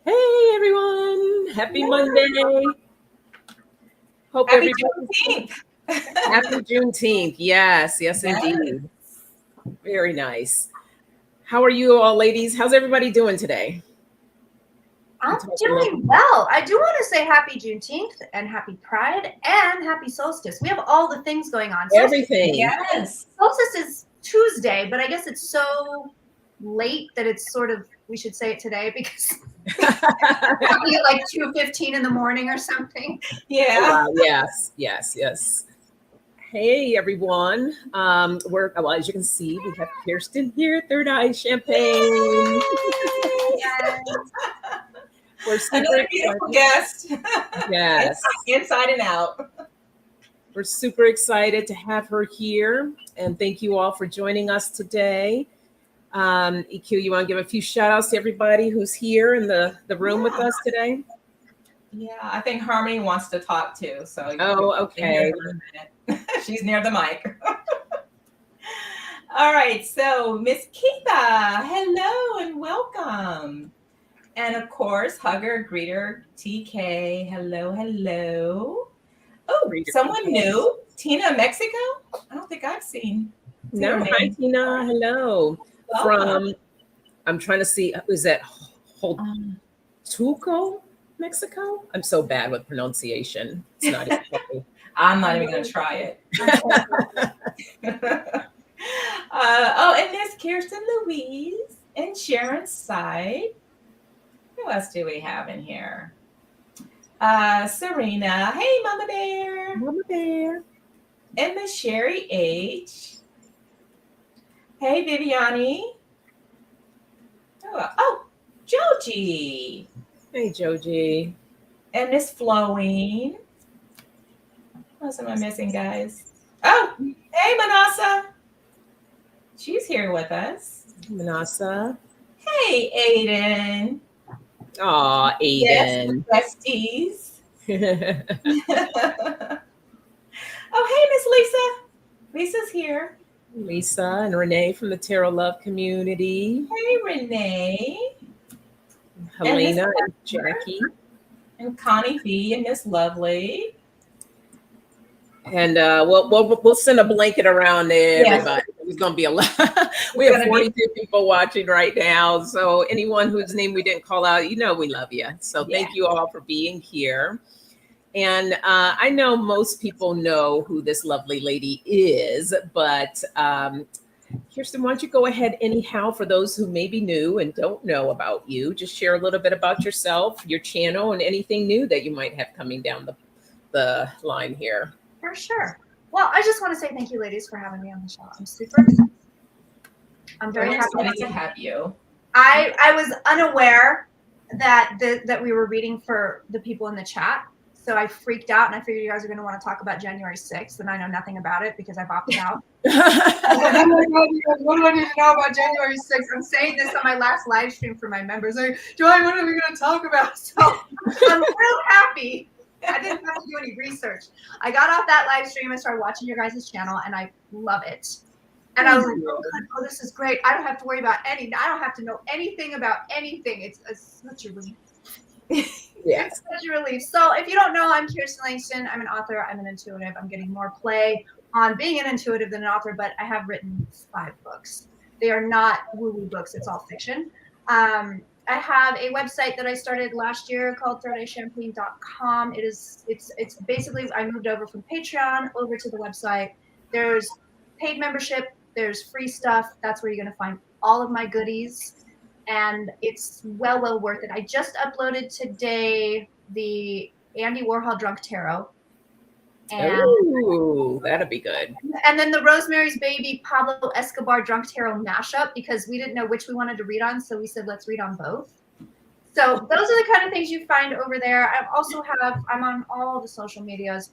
Hey everyone, happy Monday. Hope Happy everybody. Juneteenth. Happy Juneteenth. Yes, indeed. Very nice. How are you all, ladies? How's everybody doing today? I'm doing well. I do want to say happy Juneteenth and happy Pride and happy solstice. We have all the things going on. Everything. Yes. Solstice is Tuesday, but I guess it's so late that it's sort of, we should say it today because probably like 2:15 in the morning or something. Yeah. Yes. Hey everyone. Well, as you can see, we have Kirsten here, Third Eye Champagne. Yes. We're super Another beautiful guest. Yes. Inside and out. We're super excited to have her here, and thank you all for joining us today. EQ, you want to give a few shout outs to everybody who's here in the room with us today? Yeah, I think Harmony wants to talk too. So Okay. She's near the mic. All right, so Miss Kiva, hello and welcome. And of course, hugger, greeter, TK, hello. Oh, someone new, Tina, Mexico? I don't think I've seen. No, hi Tina, hello. Welcome. I'm trying to see, is that Holtuco, Mexico? I'm so bad with pronunciation. It's not even funny. I'm not even going to try it. And there's Kirsten Louise and Sharon Side. Who else do we have in here? Serena. Hey, Mama Bear. Mama Bear. And Miss Sherry H. Hey, Vivian. Oh, Joji. Hey, Joji. And Miss Flowing. What else am I missing, guys? Oh, hey, Manasa. She's here with us. Manasa. Hey, Aiden. Aw, Aiden. Yes, besties. Oh, hey, Miss Lisa. Lisa's here. Lisa and Renee from the Tarot Love community. Hey, Renee. Helena and Jackie. And Connie V and Miss Lovely. And we'll send a blanket around there, everybody. It's going to be a lot. We have 42 people watching right now. So anyone whose name we didn't call out, we love you. So thank you all for being here. And I know most people know who this lovely lady is, but Kirsten, why don't you go ahead anyhow for those who may be new and don't know about you, just share a little bit about yourself, your channel, and anything new that you might have coming down the line here. For sure. Well, I just want to say thank you, ladies, for having me on the show. I'm super excited. I'm very happy to have you. I was unaware that we were reading for the people in the chat. So I freaked out and I figured you guys are going to want to talk about January 6th. And I know nothing about it because I've opted out. What do I need to know about January 6th? I'm saying this on my last live stream for my members. Like, Joy, what are we going to talk about? So I'm real happy. I didn't have to do any research. I got off that live stream and started watching your guys' channel, and I love it. And I was like, oh, this is great. I don't have to worry about anything. I don't have to know anything about anything. It's such a relief. Yes. It's such a relief. So if you don't know, I'm Kirsten Langston. I'm an author. I'm an intuitive. I'm getting more play on being an intuitive than an author, but I have written 5 books. They are not woo-woo books. It's all fiction. I have a website that I started last year called thirdeyeshampooing.com. It's basically, I moved over from Patreon over to the website. There's paid membership. There's free stuff. That's where you're going to find all of my goodies. And it's well worth it. I just uploaded today the Andy Warhol Drunk Tarot. Ooh, that'll be good. And then the Rosemary's Baby Pablo Escobar Drunk Tarot mashup, because we didn't know which we wanted to read on. So we said, let's read on both. So those are the kind of things you find over there. I'm on all the social medias.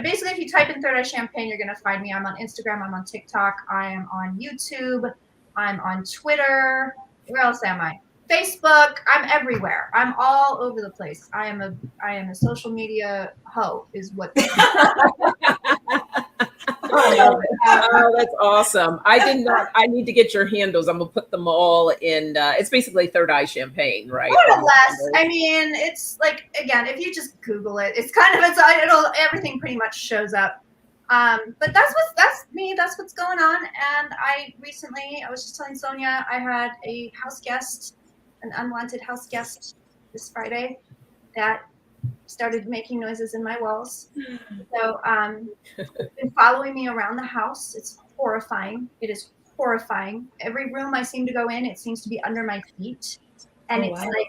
Basically, if you type in Third Eye Champagne, you're going to find me. I'm on Instagram. I'm on TikTok. I am on YouTube. I'm on Twitter. Where else am I? Facebook. I'm everywhere. I'm all over the place. I am a social media hoe is what. Oh, that's awesome. I did not. I need to get your handles. I'm gonna put them all in. It's basically Third Eye Champagne, right? More or less. I mean, it's like, again, if you just Google it, it's kind of everything pretty much shows up. But that's me. That's what's going on. And I was just telling Sonja, I had a house guest, an unwanted house guest this Friday that started making noises in my walls. So been following me around the house. It's horrifying. It is horrifying. Every room I seem to go in, it seems to be under my feet. And it's like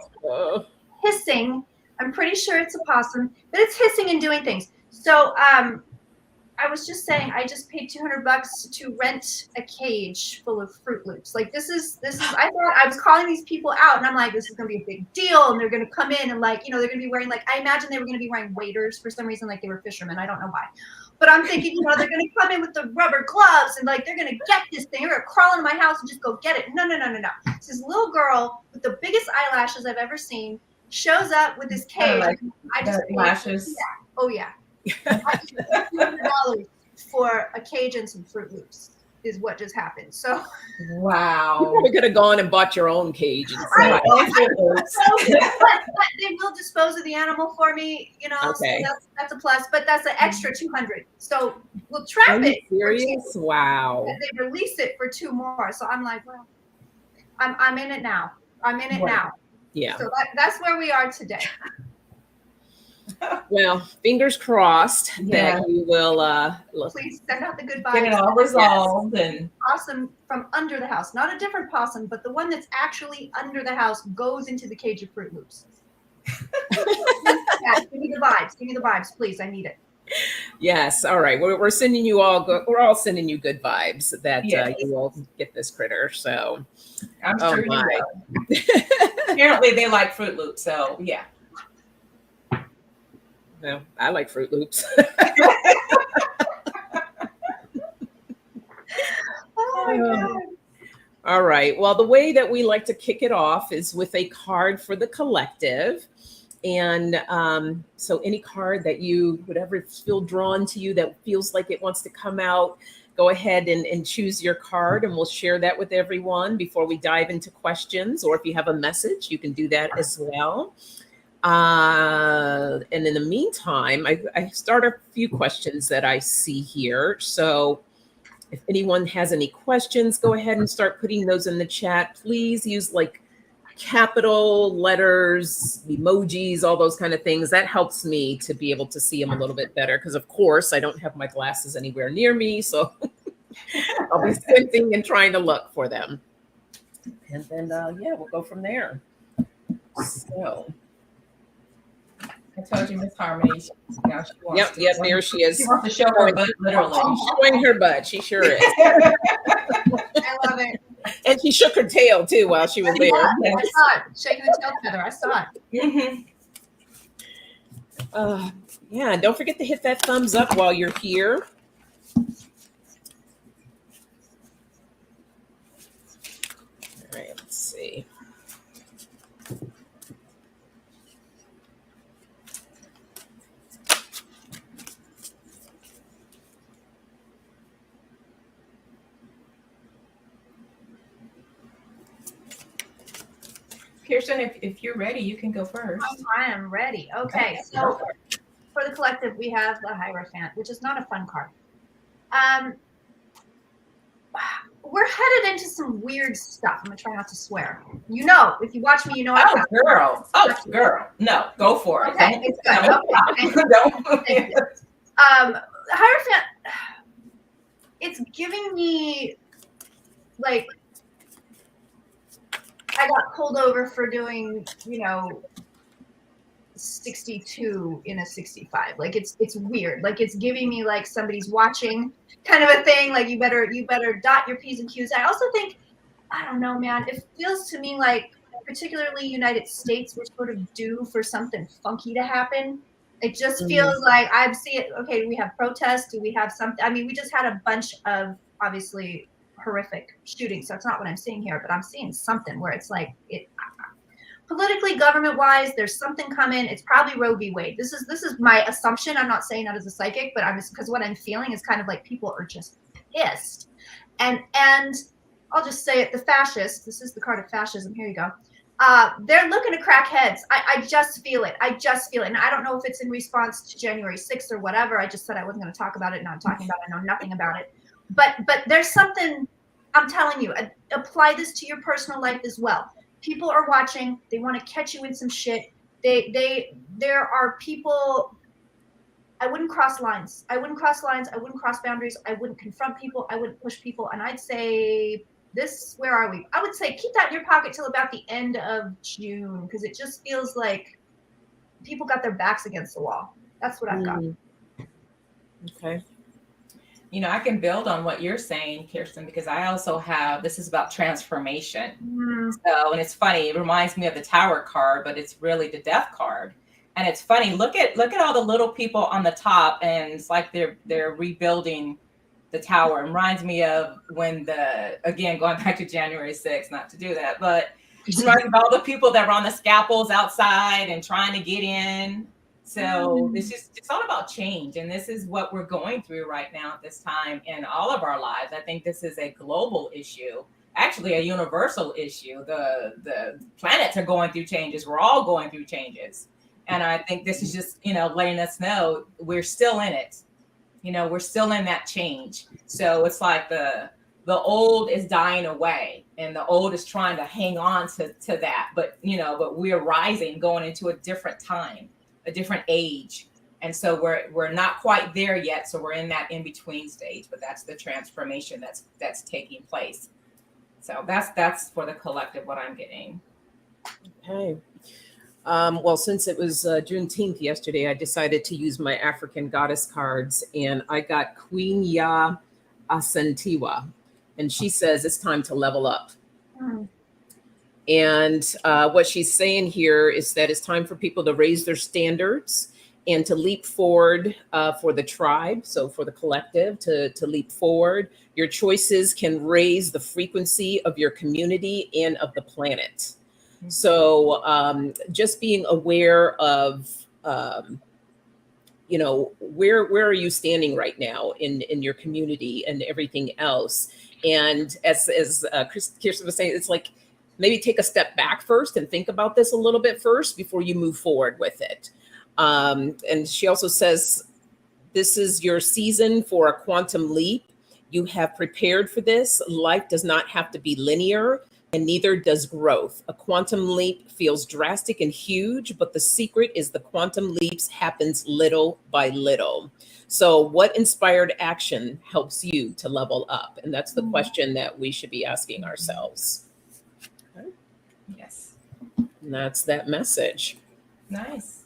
hissing. I'm pretty sure it's a possum, but it's hissing and doing things. So I was just saying, I just paid $200 to rent a cage full of Fruit Loops. Like this is. I thought I was calling these people out, and I'm like, this is gonna be a big deal, and they're gonna come in and like, they're gonna be wearing like, I imagine they were gonna be wearing waders for some reason, like they were fishermen. I don't know why, but I'm thinking, they're gonna come in with the rubber gloves and like they're gonna get this thing. They're gonna crawl into my house and just go get it. No. It's this little girl with the biggest eyelashes I've ever seen shows up with this cage. I just lashes. Yeah. Oh yeah. $200 for a cage and some Fruit Loops is what just happened. So wow, you probably could have gone and bought your own cage. But they will dispose of the animal for me, Okay. So that's a plus. But that's an extra $200. So we'll trap it. Serious? Wow. They release it for 2 more. So I'm like, well, I'm in it now. I'm in it now. Yeah. So that's where we are today. Well, fingers crossed that you will please send out the good vibes. Get it all resolved. And possum from under the house, not a different possum, but the one that's actually under the house goes into the cage of Fruit Loops. Yeah, give me the vibes, please. I need it. Yes. All right. We're sending you all. We're all sending you good vibes that you will get this critter. So I'm sure you will. Apparently, they like Fruit Loops. So yeah. No, I like Fruit Loops. Oh my God. All right. Well, the way that we like to kick it off is with a card for the collective. And so any card that you would ever feel drawn to you that feels like it wants to come out, go ahead and choose your card, and we'll share that with everyone before we dive into questions. Or if you have a message, you can do that as well. And in the meantime, I start a few questions that I see here. So if anyone has any questions, go ahead and start putting those in the chat. Please use like capital letters, emojis, all those kind of things. That helps me to be able to see them a little bit better. Because of course, I don't have my glasses anywhere near me. So I'll be squinting and trying to look for them. And then, we'll go from there. So. I told you, Miss Harmony. Now she wants Yep, there she is. She wants to show her butt, literally. She's showing her butt. She sure is. I love it. And she shook her tail too while she was there. I saw it. Shaking the tail feather. I saw it. Mm-hmm. Don't forget to hit that thumbs up while you're here. All right, let's see. Kirsten, if you're ready, you can go first. I am ready. Okay, so for the collective, we have the Hierophant, which is not a fun card. We're headed into some weird stuff. I'm gonna try not to swear. If you watch me, you know. Girl. No, go for it. Okay, it's good. Okay. Hierophant, it's giving me like I got pulled over for doing, 62 in a 65. Like it's weird. Like it's giving me like somebody's watching kind of a thing. Like you better dot your P's and Q's. I also think, I don't know, man, it feels to me like particularly United States, we're sort of due for something funky to happen. It just feels like I see it. Okay, we have protests. Do we have something? I mean, we just had a bunch of obviously horrific shootings. So it's not what I'm seeing here, but I'm seeing something where it's like politically, government-wise, there's something coming. It's probably Roe v. Wade. This is my assumption. I'm not saying that as a psychic, but because what I'm feeling is kind of like people are just pissed. And I'll just say it, the fascists, this is the card of fascism, here you go. They're looking to crack heads. I just feel it. I just feel it. And I don't know if it's in response to January 6th or whatever. I just said I wasn't going to talk about it. Now I'm talking about it. I know nothing about it. But there's something, I'm telling you, apply this to your personal life as well. People are watching. They want to catch you in some shit. There are people. I wouldn't cross lines. I wouldn't cross lines. I wouldn't cross boundaries. I wouldn't confront people. I wouldn't push people. And I'd say where are we? I would say keep that in your pocket till about the end of June, because it just feels like people got their backs against the wall. That's what I've got. Okay. You know, I can build on what you're saying, Kirsten, because I also have, this is about transformation. So, and it's funny, it reminds me of the Tower card, but it's really the Death card. And it's funny, look at all the little people on the top, and it's like they're rebuilding the tower. It reminds me of when again, going back to January 6th, not to do that, but it reminds me of all the people that were on the scaffolds outside and trying to get in. So it's all about change. And this is what we're going through right now at this time in all of our lives. I think this is a global issue, actually a universal issue. The planets are going through changes. We're all going through changes. And I think this is just, letting us know we're still in it. We're still in that change. So it's like the old is dying away, and the old is trying to hang on to that. But we're rising, going into a different time, a different age. And so we're not quite there yet. So we're in that in-between stage, but that's the transformation that's taking place. So that's for the collective, what I'm getting. Okay. Well, since it was Juneteenth yesterday, I decided to use my African goddess cards, and I got Queen Ya Asentiwa, and she says it's time to level up. And what she's saying here is that it's time for people to raise their standards and to leap forward for the tribe. So for the collective to leap forward. Your choices can raise the frequency of your community and of the planet. So just being aware of, where are you standing right now in your community and everything else? And as Kirsten was saying, it's like, maybe take a step back first and think about this a little bit first before you move forward with it. And she also says, this is your season for a quantum leap. You have prepared for this. Life does not have to be linear, and neither does growth. A quantum leap feels drastic and huge, but the secret is the quantum leaps happens little by little. So what inspired action helps you to level up? And that's the question that we should be asking ourselves. Okay. Yes. And that's that message. Nice.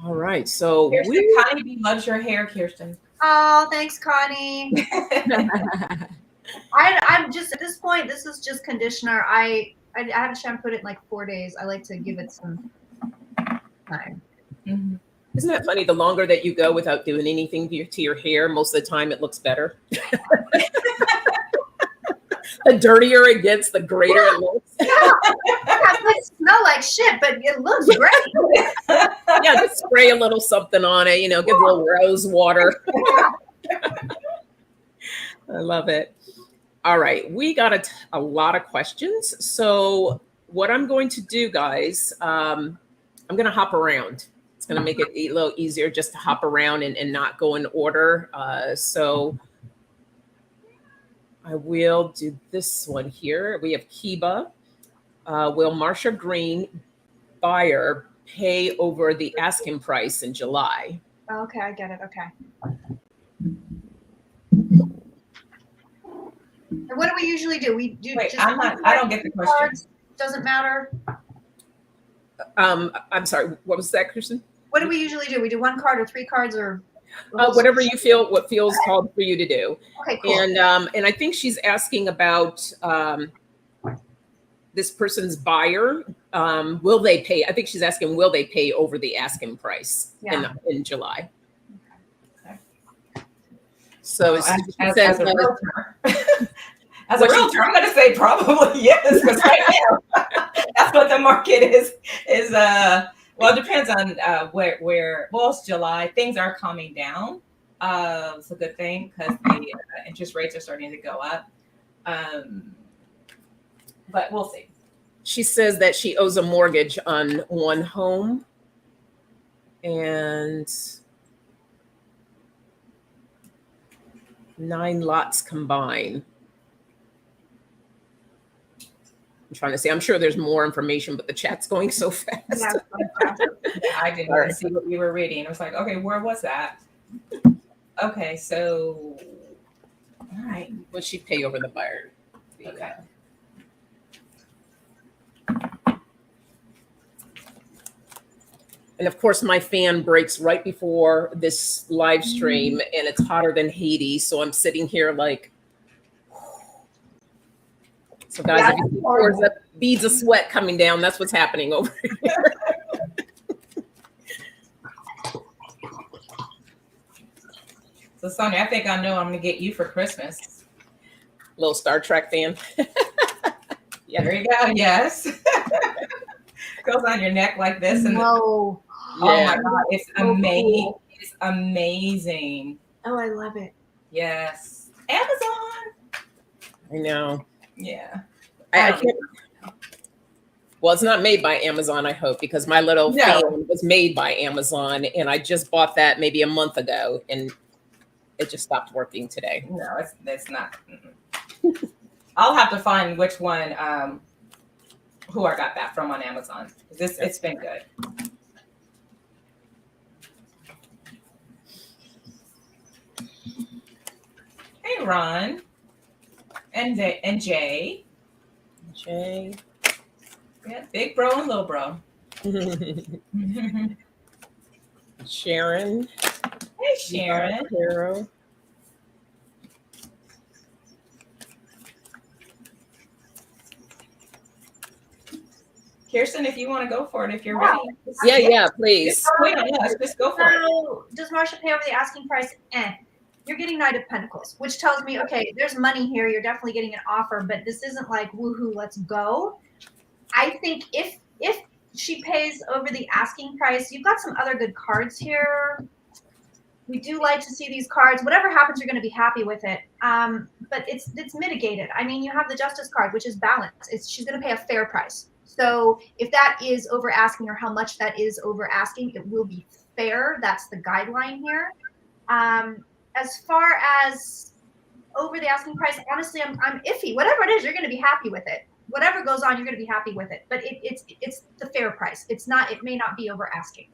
All right. So Connie B loves your hair, Kirsten. Oh, thanks, Connie. I'm just, at this point, this is just conditioner. I haven't shampooed it in like 4 days. I like to give it some time. Mm-hmm. Isn't that funny? The longer that you go without doing anything to your hair, most of the time it looks better. The dirtier it gets, the greater it looks. Yeah, it might smell like shit, but it looks great. Yeah, just spray a little something on it, give a little rose water. I love it. All right, we got a lot of questions. So what I'm going to do, guys, I'm going to hop around. It's going to make it a little easier just to hop around and not go in order. So I will do this one here. We have Kiba. Will Marsha Green buyer pay over the asking price in July? Okay, I get it. Okay. And what do we usually do? We do. Wait, just I don't get the question. Cards, doesn't matter. I'm sorry. What was that, Kirsten? What do we usually do? We do one card or 3 cards or whatever you feel, what feels called for you to do. Okay, cool. And I think she's asking about this person's buyer. Will they pay? I think she's asking, will they pay over the asking price in July? Okay. So as a realtor, I'm going to say probably yes, because right now that's what the market is well, it depends on where. Well, it's July. Things are calming down. It's a good thing because the interest rates are starting to go up. But we'll see. She says that she owes a mortgage on one home, and 9 lots combined. I'm trying to say, I'm sure there's more information, but the chat's going so fast. Yeah, I didn't even see what you were reading. I was like, okay, where was that? Okay, so, all right. What'd she pay over the buyer? Okay. And of course, my fan breaks right before this live stream, and it's hotter than Hades. So I'm sitting here like, so guys, if you see pours up, beads of sweat coming down, that's what's happening over here. So Sonja, I think I know I'm gonna get you for Christmas. Little Star Trek fan. Yeah, there you go. Yes. Goes on your neck like this, and no. Oh my God, it's amazing. Cool. It's amazing. Oh, I love it. Yes. Amazon. I know. Yeah. I can't. Well, it's not made by Amazon, I hope, because my little fan was made by Amazon, and I just bought that maybe a month ago, and it just stopped working today. No, it's not. I'll have to find which one, who I got that from on Amazon. It's been good. Hey, Ron. And Jay. Jay. Yeah, big bro and little bro. Sharon. Hey, Sharon. Carol. Kirsten, if you want to go for it, if you're ready. Yeah, please. Wait on us. Just go for it. So, does Marsha pay over the asking price? You're getting Knight of Pentacles, which tells me, okay, there's money here. You're definitely getting an offer, but this isn't like, woohoo, let's go. I think if she pays over the asking price, you've got some other good cards here. We do like to see these cards. Whatever happens, you're going to be happy with it. But it's mitigated. I mean, you have the Justice card, which is balanced. She's going to pay a fair price. So if that is over asking, or how much that is over asking, it will be fair. That's the guideline here. As far as over the asking price, honestly, I'm iffy. Whatever it is, you're going to be happy with it. Whatever goes on, you're going to be happy with it. But it's the fair price. It's not. It may not be over asking.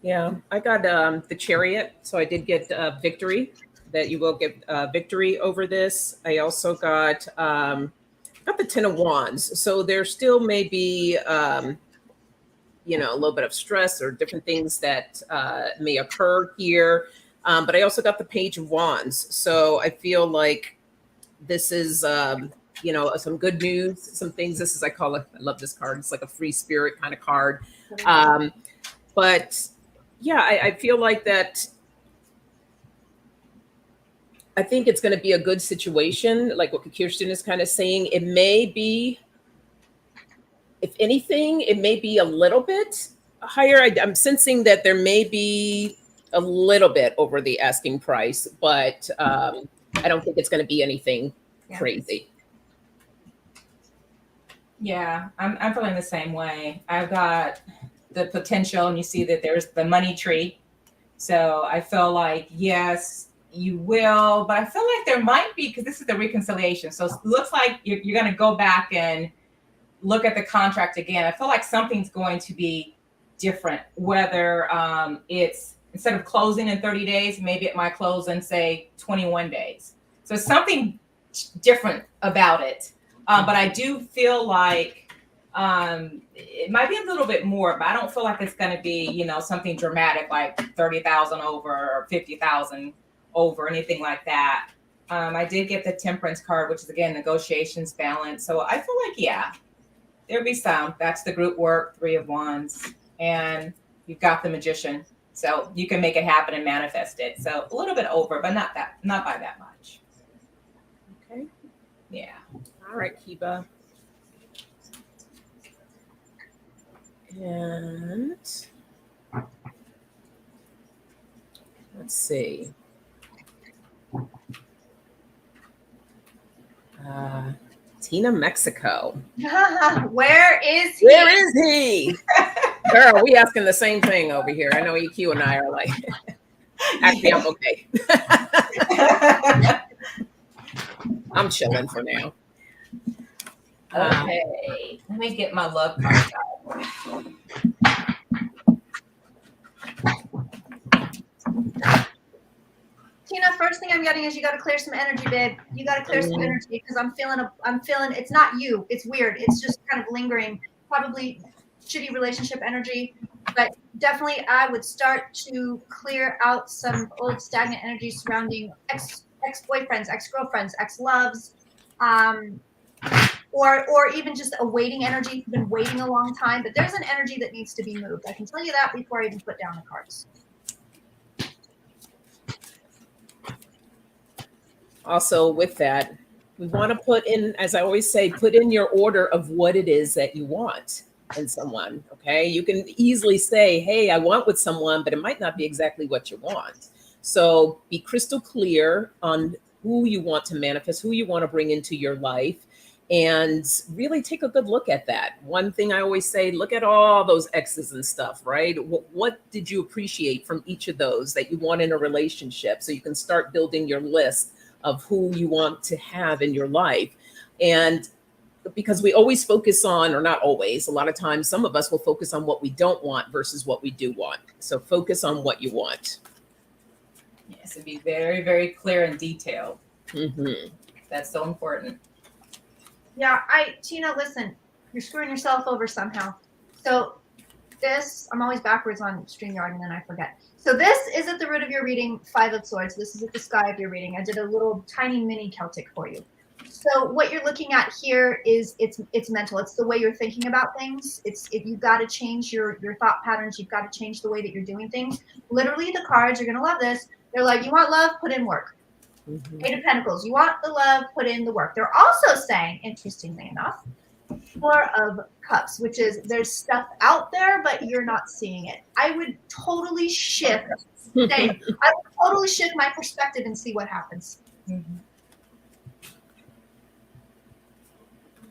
Yeah, I got the Chariot, so I did get victory. That you will get victory over this. I also got the 10 of Wands. So there still may be, a little bit of stress or different things that may occur here. But I also got the Page of Wands. So I feel like this is, some good news, some things. This is, I love this card. It's like a free spirit kind of card. But yeah, I feel like that. I think it's going to be a good situation, like what Kirsten is kind of saying. It may be, if anything, it may be a little bit higher. I'm sensing that there may be a little bit over the asking price, but I don't think it's going to be anything crazy. Yeah, I'm feeling the same way. I've got the potential, and you see that there's the money tree. So I feel like, yes, you will, but I feel like there might be, because this is the reconciliation. So it looks like you're going to go back and look at the contract again. I feel like something's going to be different, whether it's instead of closing in 30 days, maybe it might close in, say, 21 days. So something different about it. But I do feel like it might be a little bit more, but I don't feel like it's going to be, something dramatic like 30,000 over or 50,000 over, anything like that. I did get the Temperance card, which is, again, negotiations, balance. So I feel like, yeah, there'll be some. That's the group work, 3 of Wands. And you've got the Magician. So you can make it happen and manifest it. So a little bit over, but not by that much. Okay. All right, Kiba. And let's see. Tina Mexico. Where is he? Where is he? Girl, we asking the same thing over here. I know EQ and I are like, actually, I'm okay. I'm chilling for now. Okay, let me get my love card out. Tina, first thing I'm getting is you got to clear some energy, babe. You got to clear some energy because I'm feeling it's not you. It's weird. It's just kind of lingering, probably shitty relationship energy. But definitely I would start to clear out some old stagnant energy surrounding ex-boyfriends, ex-girlfriends, ex-loves, or even just a waiting energy. You've been waiting a long time, but there's an energy that needs to be moved. I can tell you that before I even put down the cards. Also, with that, we want to put in, as I always say, put in your order of what it is that you want in someone. Okay. You can easily say, hey, I want with someone, but it might not be exactly what you want. So be crystal clear on who you want to manifest, who you want to bring into your life, and really take a good look at that. One thing I always say, look at all those exes and stuff, right? What did you appreciate from each of those that you want in a relationship? So you can start building your list of who you want to have in your life. And because we always focus on, or not always, a lot of times, some of us will focus on what we don't want versus what we do want. So focus on what you want. Yes, and be very, very clear and detailed. Mm-hmm. That's so important. Yeah, Tina, listen, you're screwing yourself over somehow. So this, I'm always backwards on StreamYard and then I forget. So this is at the root of your reading, 5 of Swords. This is at the sky of your reading. I did a little tiny mini Celtic for you. So what you're looking at here is it's mental. It's the way you're thinking about things. You've got to change your thought patterns. You've got to change the way that you're doing things. Literally, the cards, you're gonna love this. They're like, you want love, put in work. Mm-hmm. 8 of Pentacles, you want the love, put in the work. They're also saying, interestingly enough, 4 of Cups, which is there's stuff out there, but you're not seeing it. I would totally shift. I would totally shift my perspective and see what happens. Mm-hmm.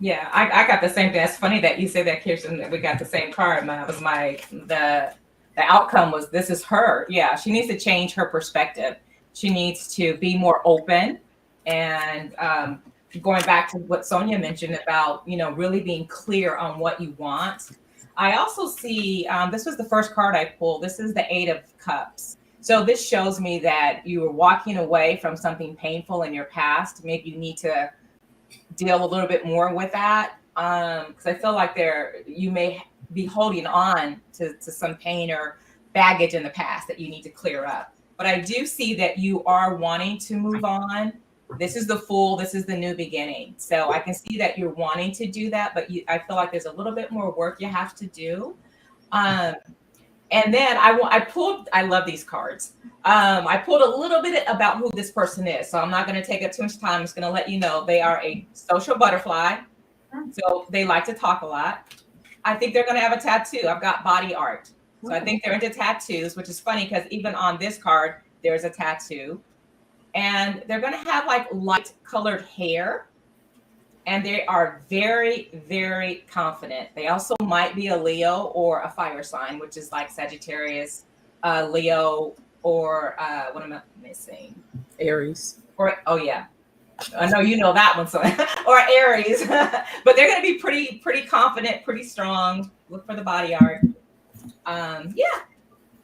Yeah, I got the same thing. That's funny that you say that, Kirsten, that we got the same card. The outcome was, this is her. Yeah, she needs to change her perspective. She needs to be more open, and going back to what Sonja mentioned about, really being clear on what you want. I also see, this was the first card I pulled. This is the 8 of Cups. So this shows me that you are walking away from something painful in your past. Maybe you need to deal a little bit more with that. Because I feel like you may be holding on to some pain or baggage in the past that you need to clear up. But I do see that you are wanting to move on. This is the Fool. This is the new beginning. So I can see that you're wanting to do that, but I feel like there's a little bit more work you have to do. And then I love these cards. I pulled a little bit about who this person is. So I'm not going to take up too much time. I'm just going to let you know they are a social butterfly. So they like to talk a lot. I think they're going to have a tattoo. I've got body art. So I think they're into tattoos, which is funny because even on this card, there's a tattoo. And they're going to have like light colored hair. And they are very, very confident. They also might be a Leo or a fire sign, which is like Sagittarius, Leo, or what am I missing? Aries. Oh yeah. I know you know that one, so or Aries. But they're going to be pretty confident, pretty strong. Look for the body art. Yeah.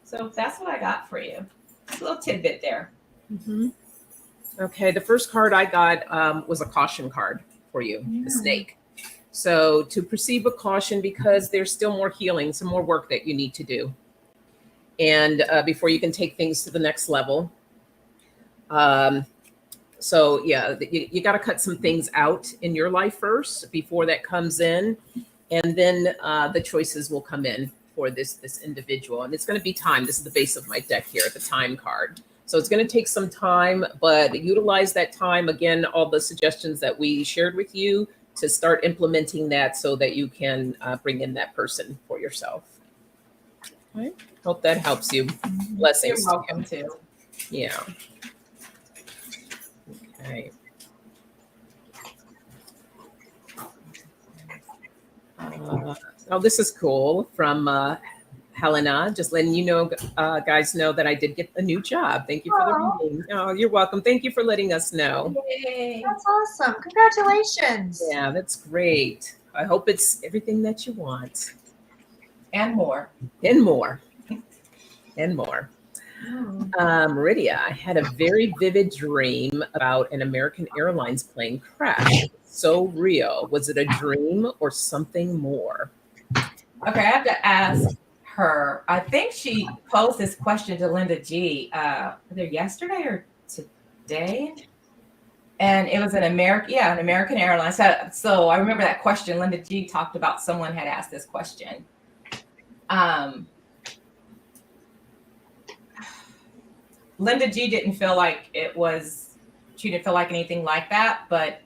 So that's what I got for you. A little tidbit there. Mm-hmm. Okay. The first card I got was a caution card for you, the snake. So to proceed with caution, because there's still more healing, some more work that you need to do. And before you can take things to the next level. So yeah, you got to cut some things out in your life first before that comes in. And then the choices will come in for this individual. And it's going to be time. This is the base of my deck here, the time card. So it's going to take some time, but utilize that time. Again, all the suggestions that we shared with you to start implementing that so that you can bring in that person for yourself. All right. Hope that helps you. Blessings. You're welcome too. Yeah. Okay. Oh, this is cool from Helena. Just letting you know, guys know that I did get a new job. Thank you for the reading. Oh, you're welcome. Thank you for letting us know. Yay. That's awesome. Congratulations. Yeah, that's great. I hope it's everything that you want. And more. And more. And more. Merida, I had a very vivid dream about an American Airlines plane crash. So real. Was it a dream or something more? Okay, I have to ask her. I think she posed this question to Linda G. Either yesterday or today. And it was an American Airlines. So I remember that question. Linda G talked about someone had asked this question. Linda G didn't feel like she didn't feel like anything like that, but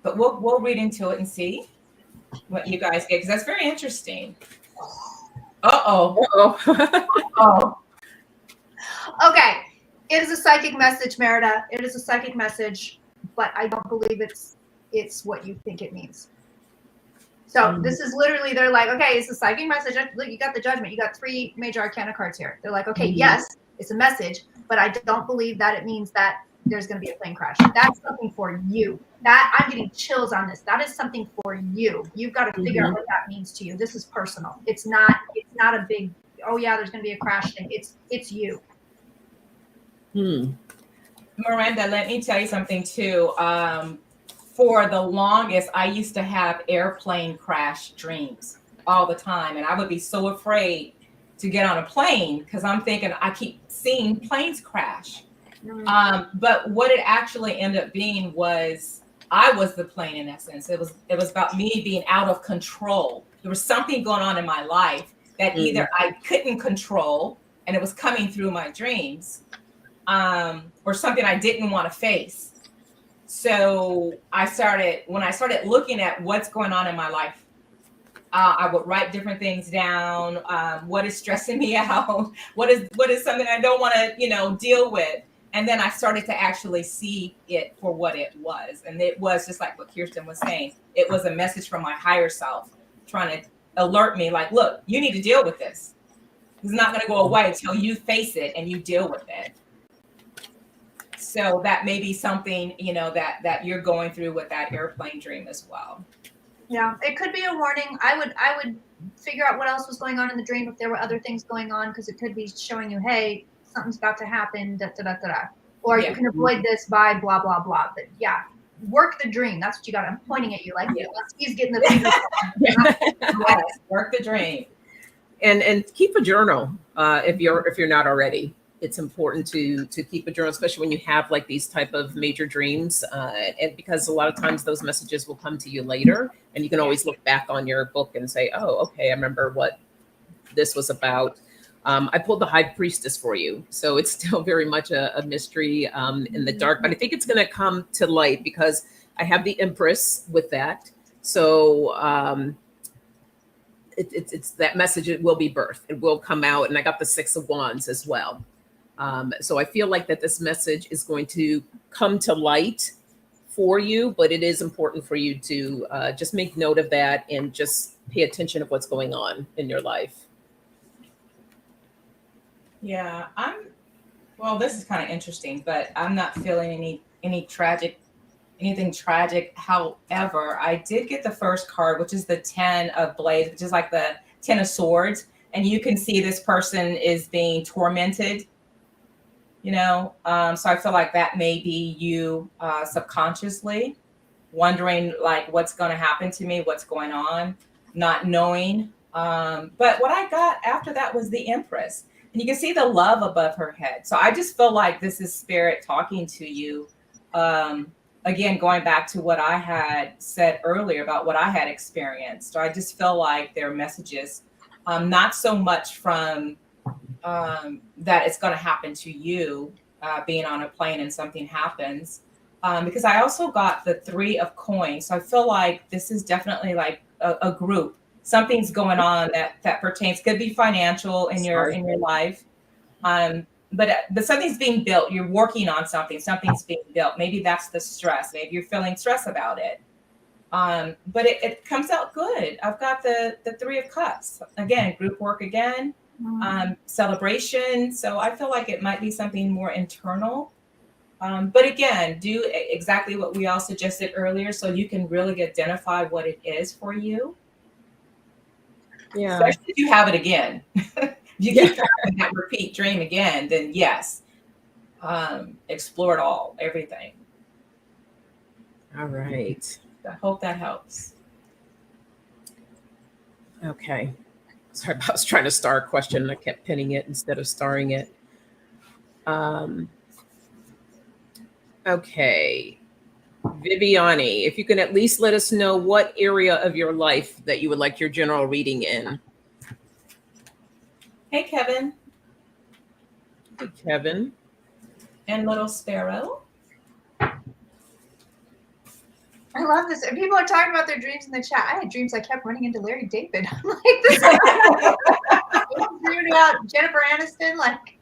we'll read into it and see what you guys get, because that's very interesting. Okay. It is a psychic message, Merida. It is a psychic message, but I don't believe it's what you think it means. So this is literally, they're like, okay, it's a psychic message. Look, you got the Judgment. You got 3 major arcana cards here. They're like, okay, yes, it's a message, but I don't believe that it means that there's going to be a plane crash. That's something for you. That I'm getting chills on this. That is something for you. You've got to figure out what that means to you. This is personal. It's not a big, oh yeah, there's going to be a crash thing. It's you. Miranda, let me tell you something too. For the longest, I used to have airplane crash dreams all the time. And I would be so afraid to get on a plane because I'm thinking I keep seeing planes crash. But what it actually ended up being was I was the plane in essence. It was about me being out of control. There was something going on in my life that either I couldn't control and it was coming through my dreams, or something I didn't want to face. So when I started looking at what's going on in my life, I would write different things down. What is stressing me out? What is something I don't want to, deal with? And then I started to actually see it for what it was. And it was just like what Kirsten was saying. It was a message from my higher self trying to alert me like, look, you need to deal with this. It's not going to go away until you face it and you deal with it. So that may be something, that you're going through with that airplane dream as well. Yeah, it could be a warning. I would figure out what else was going on in the dream if there were other things going on, because it could be showing you, hey, something's about to happen, da, da, da, da, da. Or you can avoid this by blah, blah, blah. But yeah, work the dream. That's what you got. I'm pointing at you like, he's getting the finger. Yes, work the dream. And keep a journal if you're not already. It's important to keep a journal, especially when you have like these type of major dreams, and because a lot of times those messages will come to you later, and you can always look back on your book and say, oh, okay, I remember what this was about. I pulled the High Priestess for you, so it's still very much a mystery in the dark, but I think it's going to come to light because I have the Empress with that. So it's that message. It will be birth. It will come out, and I got the 6 of Wands as well. So I feel like that this message is going to come to light for you, but it is important for you to just make note of that and just pay attention of what's going on in your life. Yeah, this is kind of interesting, but I'm not feeling anything tragic. However, I did get the first card, which is the 10 of Blades, which is like the 10 of Swords. And you can see this person is being tormented, so I feel like that may be you subconsciously wondering like what's going to happen to me, what's going on, not knowing. But what I got after that was the Empress. And you can see the love above her head. So I just feel like this is spirit talking to you. Again, going back to what I had said earlier about what I had experienced. So I just feel like there are messages, not so much from that it's going to happen to you being on a plane and something happens, because I also got the 3 of coins. So I feel like this is definitely like a group. Something's going on that pertains, could be financial in your life. But something's being built. You're working on something. Something's being built. Maybe that's the stress. Maybe you're feeling stress about it. But it comes out good. I've got the 3 of cups. Again, group work again, celebration. So I feel like it might be something more internal. But again, do exactly what we all suggested earlier so you can really identify what it is for you. Yeah. Especially if you have it again. If you keep having that repeat dream again, then yes, explore it all, everything. All right. I hope that helps. Okay. Sorry, I was trying to star a question and I kept pinning it instead of starring it. Okay. Viviani, if you can at least let us know what area of your life that you would like your general reading in. Hey, Kevin. Hey, Kevin. And Little Sparrow. I love this. And people are talking about their dreams in the chat. I had dreams I kept running into Larry David. I'm like, this dreaming about Jennifer Aniston. Like,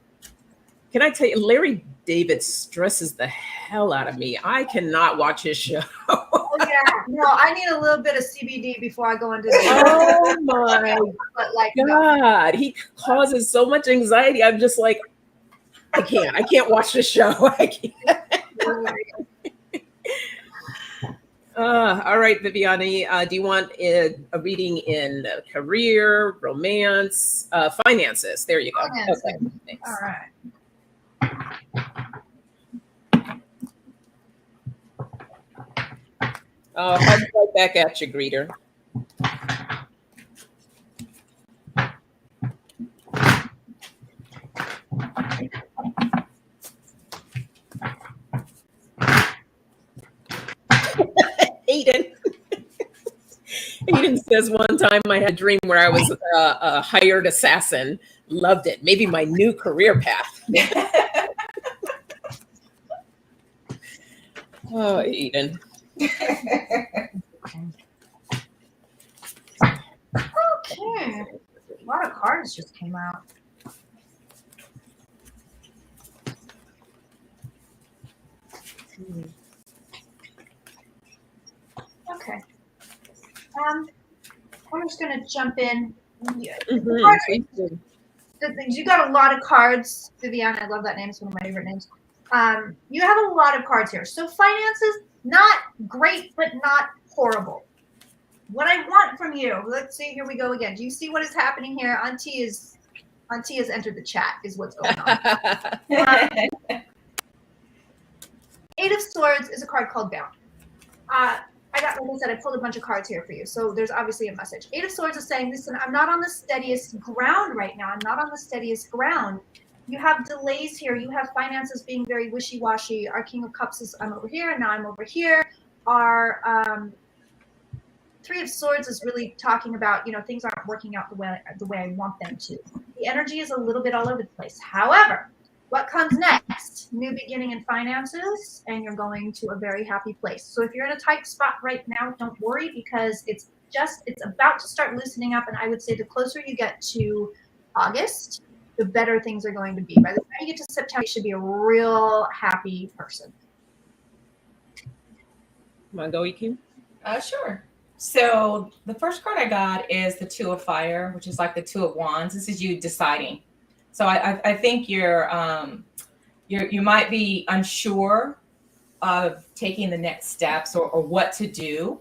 can I tell you, Larry David stresses the hell out of me. I cannot watch his show. Oh, yeah. No, I need a little bit of CBD before I go into the Oh my God. He causes so much anxiety. I'm just like, I can't watch the show. I can't. All right, Viviani, do you want a reading in career, romance, finances? There you go. Finances. Okay, thanks. All right. Hug right back at you, greeter. Aiden. Aiden says one time I had a dream where I was a hired assassin. Loved it. Maybe my new career path. Oh, Aiden. Okay. A lot of cards just came out. Okay. I'm just gonna jump in. You got a lot of cards, Vivian. I love that name. It's one of my favorite names. You have a lot of cards here. So finances, not great, but not horrible. What I want from you, let's see, here we go again. Do you see what is happening here? Auntie has entered the chat, is what's going on. 8 of Swords is a card called Bound. Like I said, I pulled a bunch of cards here for you. So there's obviously a message. 8 of Swords is saying, listen, I'm not on the steadiest ground right now. I'm not on the steadiest ground. You have delays here. You have finances being very wishy-washy. Our King of Cups is, I'm over here, and now I'm over here. Our 3 of Swords is really talking about, things aren't working out the way I want them to. The energy is a little bit all over the place. However, what comes next? New beginning in finances, and you're going to a very happy place. So if you're in a tight spot right now, don't worry, because it's about to start loosening up. And I would say the closer you get to August, the better things are going to be. By the time you get to September, you should be a real happy person. Want to go, EQ? Sure. So the first card I got is the 2 of Fire, which is like the 2 of Wands. This is you deciding. So I think you might be unsure of taking the next steps or what to do.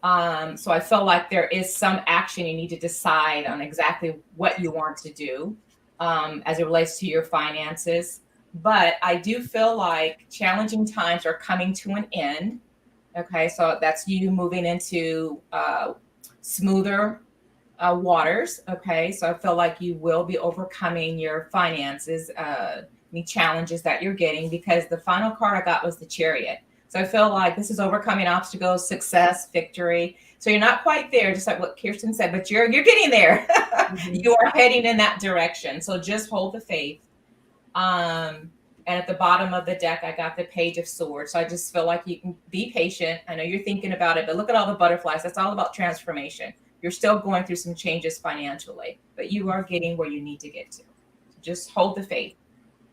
So I feel like there is some action you need to decide on exactly what you want to do as it relates to your finances. But I do feel like challenging times are coming to an end. Okay, so that's you moving into smoother waters. Okay, so I feel like you will be overcoming your finances, any challenges that you're getting, because the final card I got was the Chariot. So I feel like this is overcoming obstacles, success, victory. So you're not quite there, just like what Kirsten said, but you're getting there. You are heading in that direction. So just hold the faith. And And at the bottom of the deck, I got the Page of Swords. So I just feel like you can be patient. I know you're thinking about it, but look at all the butterflies. That's all about transformation. You're still going through some changes financially, but you are getting where you need to get to. Just hold the faith.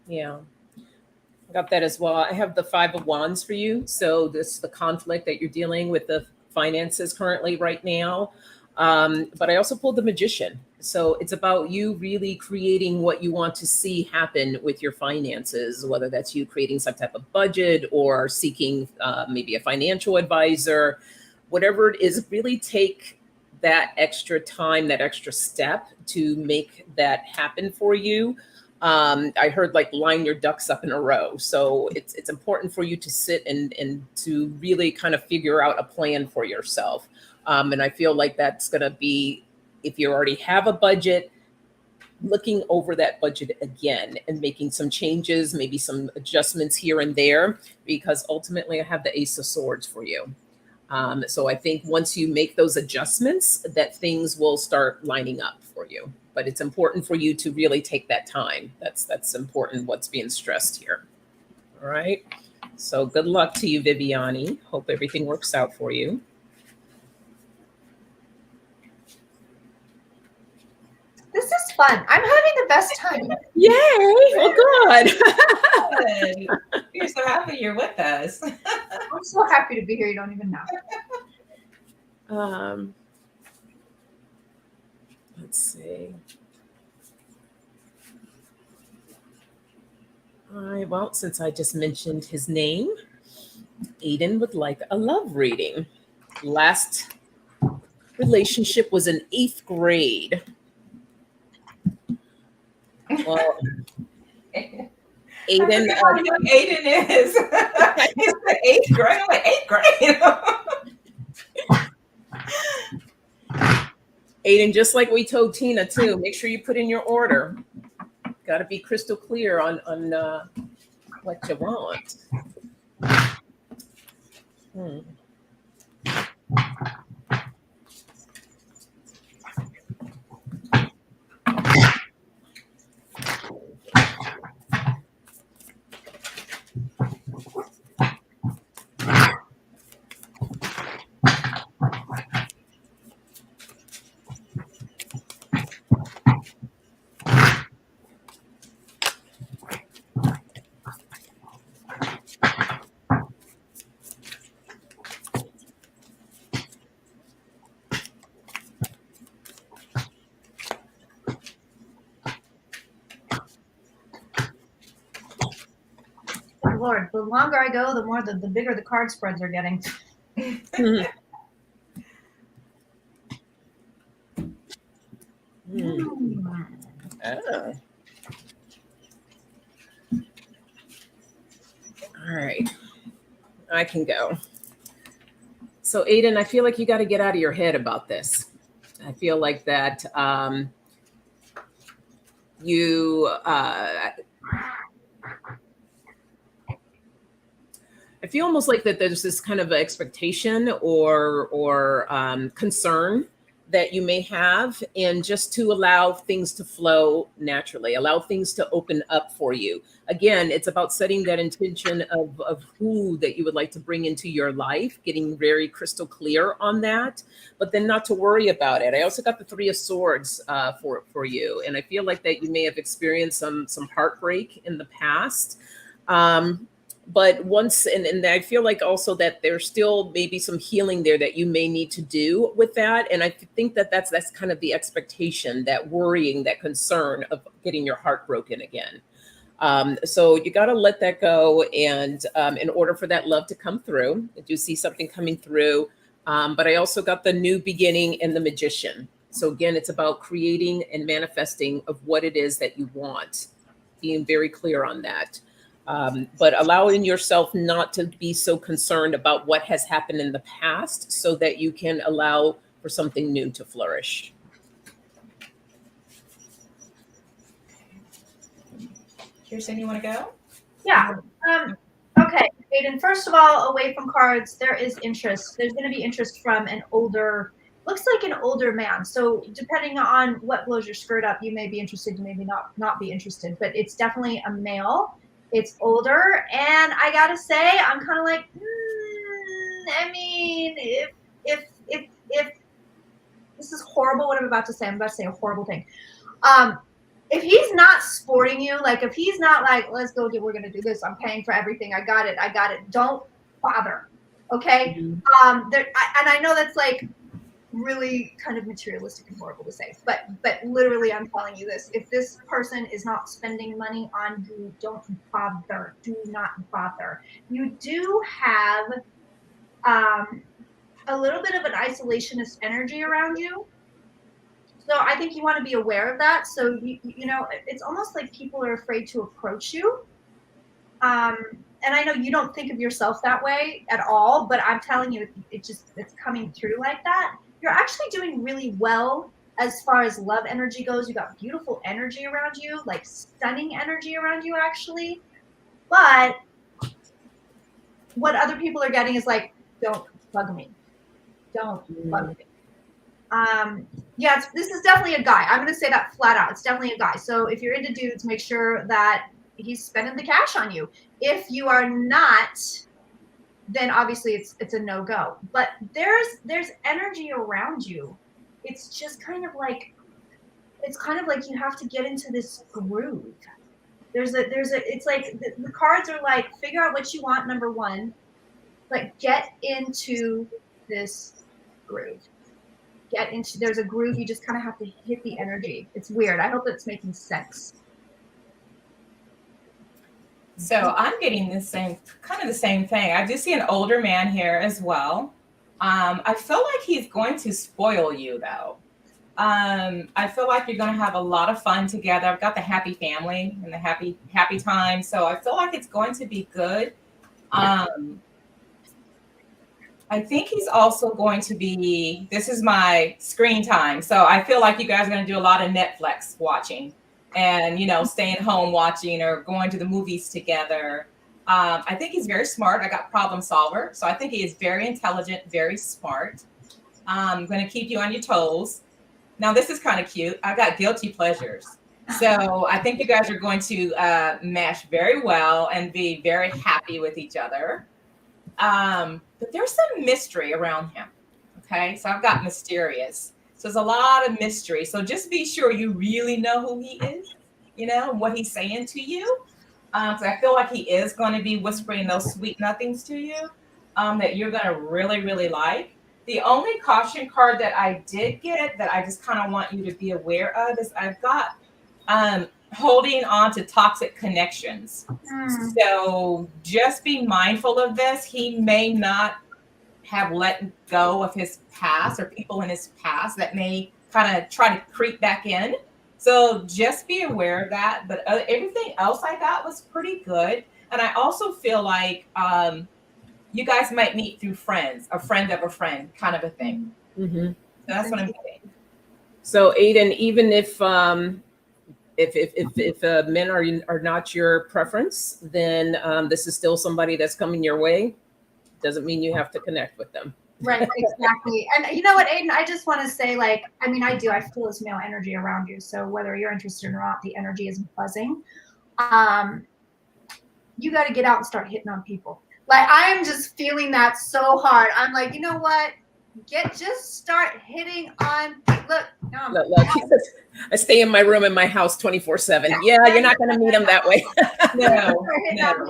Yeah. I got that as well. I have the Five of Wands for you. So this is the conflict that you're dealing with the finances currently right now. But I also pulled the Magician. So it's about you really creating what you want to see happen with your finances, whether that's you creating some type of budget or seeking maybe a financial advisor, whatever it is, really take that extra time, that extra step to make that happen for you. I heard like line your ducks up in a row. So it's important for you to sit and to really kind of figure out a plan for yourself. And I feel like that's going to be, if you already have a budget, looking over that budget again and making some changes, maybe some adjustments here and there, because ultimately I have the Ace of Swords for you. So I think once you make those adjustments, that things will start lining up for you. But it's important for you to really take that time. That's important, what's being stressed here. All right. So good luck to you, Viviani. Hope everything works out for you. This is fun. I'm having the best time. Yay! Well, good. Good. You're so happy you're with us. I'm so happy to be here. You don't even know. Let's see. All right. Well, since I just mentioned his name, Aiden would like a love reading. Last relationship was in 8th grade. Well, Aiden. Aiden is. He's the 8th grade. I'm like, 8th grade. Aiden, just like we told Tina too, make sure you put in your order. Got to be crystal clear on what you want. Lord, the longer I go, the more the bigger the card spreads are getting. Oh. All right, I can go. So Aiden, I feel like you got to get out of your head about this. I feel like that I feel almost like that there's this kind of expectation or concern that you may have, and just to allow things to flow naturally, allow things to open up for you. Again, it's about setting that intention of who that you would like to bring into your life, getting very crystal clear on that, but then not to worry about it. I also got the Three of Swords for you. And I feel like that you may have experienced some heartbreak in the past. But once, and I feel like also that there's still maybe some healing there that you may need to do with that. And I think that that's kind of the expectation, that worrying, that concern of getting your heart broken again. So you got to let that go. And in order for that love to come through, I do see something coming through. But I also got the New Beginning and the Magician. So again, it's about creating and manifesting of what it is that you want, being very clear on that. But allowing yourself not to be so concerned about what has happened in the past, so that you can allow for something new to flourish. Kirsten, you want to go? Yeah. Okay, Aiden, first of all, away from cards, there is interest. There's going to be interest from an older, looks like an older man. So depending on what blows your skirt up, you may be interested, you maybe not be interested, but it's definitely a male. It's older, and I gotta say, I'm kind of like, I mean, if this is horrible what I'm about to say. I'm about to say a horrible thing. If he's not sporting you, like if he's not like, let's go we're gonna do this. I'm paying for everything. I got it. Don't bother. Okay. And I know that's like really kind of materialistic and horrible to say, but literally I'm telling you this. If this person is not spending money on you, don't bother. Do not bother. You do have a little bit of an isolationist energy around you. So I think you want to be aware of that. So, you know, it's almost like people are afraid to approach you. And I know you don't think of yourself that way at all, but I'm telling you, it's coming through like that. You're actually doing really well as far as love energy goes. You got beautiful energy around you, like stunning energy around you, actually. But what other people are getting is like, don't bug me. Don't bug me. Yeah, this is definitely a guy. I'm going to say that flat out. It's definitely a guy. So if you're into dudes, make sure that he's spending the cash on you. If you are not, then obviously it's a no-go. But there's energy around you. It's just kind of like you have to get into this groove. It's like the cards are like, figure out what you want, number one, but get into this groove. There's a groove. You just kind of have to hit the energy. It's weird. I hope it's making sense. So I'm getting the same thing. I do see an older man here as well. I feel like he's going to spoil you though. I feel like you're going to have a lot of fun together. I've got the happy family and the happy time. So I feel like it's going to be good. I think he's also going to be, this is my screen time. So I feel like you guys are going to do a lot of Netflix watching and, you know, staying home watching or going to the movies together. I think he's very smart. I got problem solver. So I think he is very intelligent, very smart. I'm going to keep you on your toes. Now, this is kind of cute. I got guilty pleasures. So I think you guys are going to mesh very well and be very happy with each other. But there's some mystery around him. Okay. So I've got mysterious. So there's a lot of mystery. So just be sure you really know who he is, you know, what he's saying to you. So I feel like he is going to be whispering those sweet nothings to you that you're going to really, really like. The only caution card that I did get that I just kind of want you to be aware of is I've got holding on to toxic connections. So just be mindful of this. He may not have let go of his past or people in his past that may kind of try to creep back in. So just be aware of that. But everything else I got was pretty good. And I also feel like you guys might meet through friends, a friend of a friend kind of a thing. Mm-hmm. So that's what I'm getting. So Aiden, even if men are not your preference, then this is still somebody that's coming your way. Doesn't mean you have to connect with them. Right, exactly. And you know what, Aiden, I just want to say, like, I mean, I feel this male energy around you. So whether you're interested or not, the energy is buzzing. You got to get out and start hitting on people. Like, I am just feeling that so hard. I'm like, you know what? Just start hitting on. Look. I stay in my room in my house 24/7. Yeah, you're not going to meet them that way. No.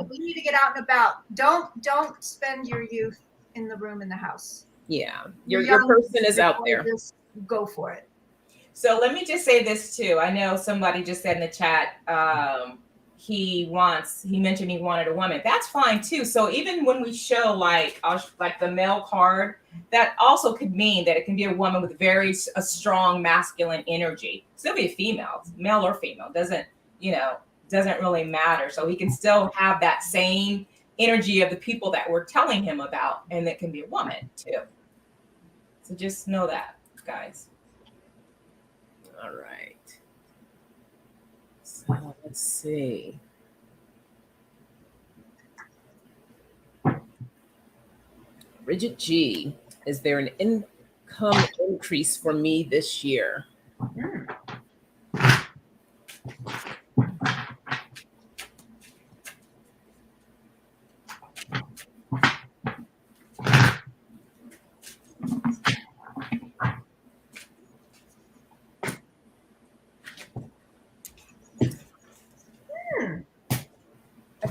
We need to get out and about. Don't spend your youth in the room in the house. Yeah, your person is out there. Just go for it. So let me just say this too. I know somebody just said in the chat, he mentioned he wanted a woman. That's fine too. So even when we show like the male card, that also could mean that it can be a woman with a strong masculine energy. Still be a female, male or female, doesn't really matter. So he can still have that same energy of the people that we're telling him about, and it can be a woman too. So just know that, guys. All right. So let's see. Bridget G, is there an income increase for me this year?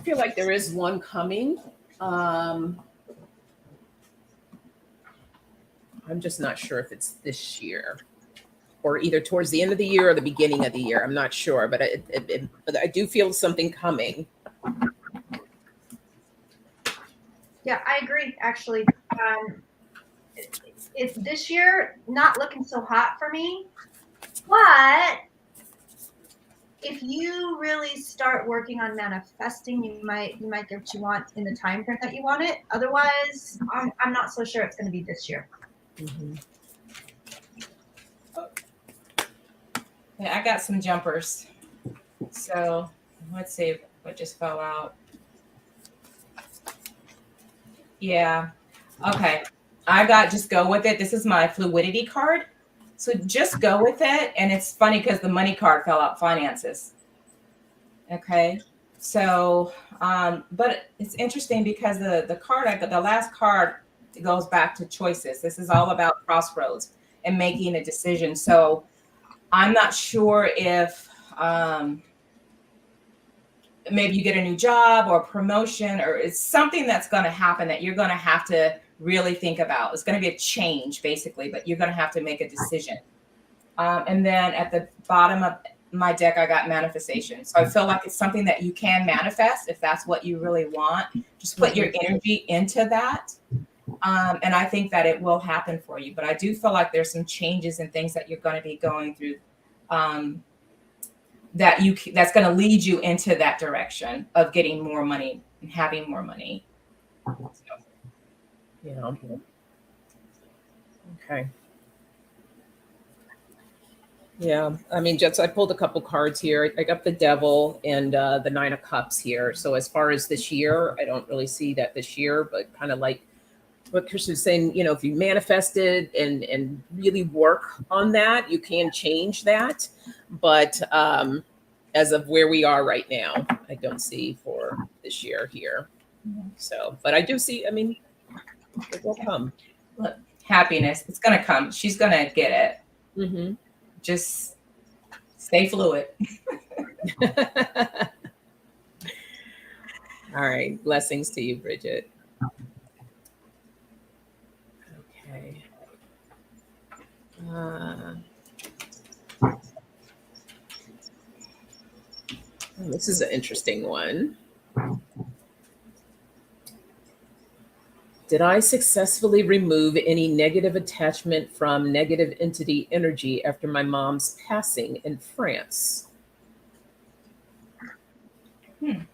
feel like there is one coming. I'm just not sure if it's this year or either towards the end of the year or the beginning of the year. I'm not sure, but but I do feel something coming. Yeah, I agree, actually. It's this year not looking so hot for me, but if you really start working on manifesting, you might get what you want in the time frame that you want it. Otherwise, I'm not so sure it's going to be this year. Mm-hmm. Yeah, I got some jumpers. So let's see what just fell out. Yeah. Okay. I got just go with it. This is my fluidity card. So just go with it. And it's funny because the money card fell out, finances. Okay. So, but it's interesting because the card I got, the last card, goes back to choices. This is all about crossroads and making a decision. So I'm not sure if maybe you get a new job or promotion, or it's something that's going to happen that you're going to have to really think about. It's going to be a change basically, but you're going to have to make a decision. And then at the bottom of my deck, I got manifestation. So I feel like it's something that you can manifest if that's what you really want. Just put your energy into that. And I think that it will happen for you. But I do feel like there's some changes and things that you're going to be going through that's going to lead you into that direction of getting more money and having more money. So. Yeah. Okay. Yeah, I mean, just I pulled a couple cards here. I got the Devil and the Nine of Cups here. So as far as this year, I don't really see that this year, but kind of like what Kirsten was saying, if you manifested and really work on that, you can change that. But as of where we are right now, I don't see for this year here. So, but I do see, I mean, it will come. Look, happiness, it's going to come. She's going to get it. Mm-hmm. Just stay fluid. All right. Blessings to you, Bridget. Okay. This is an interesting one. Did I successfully remove any negative attachment from negative entity energy after my mom's passing in France? You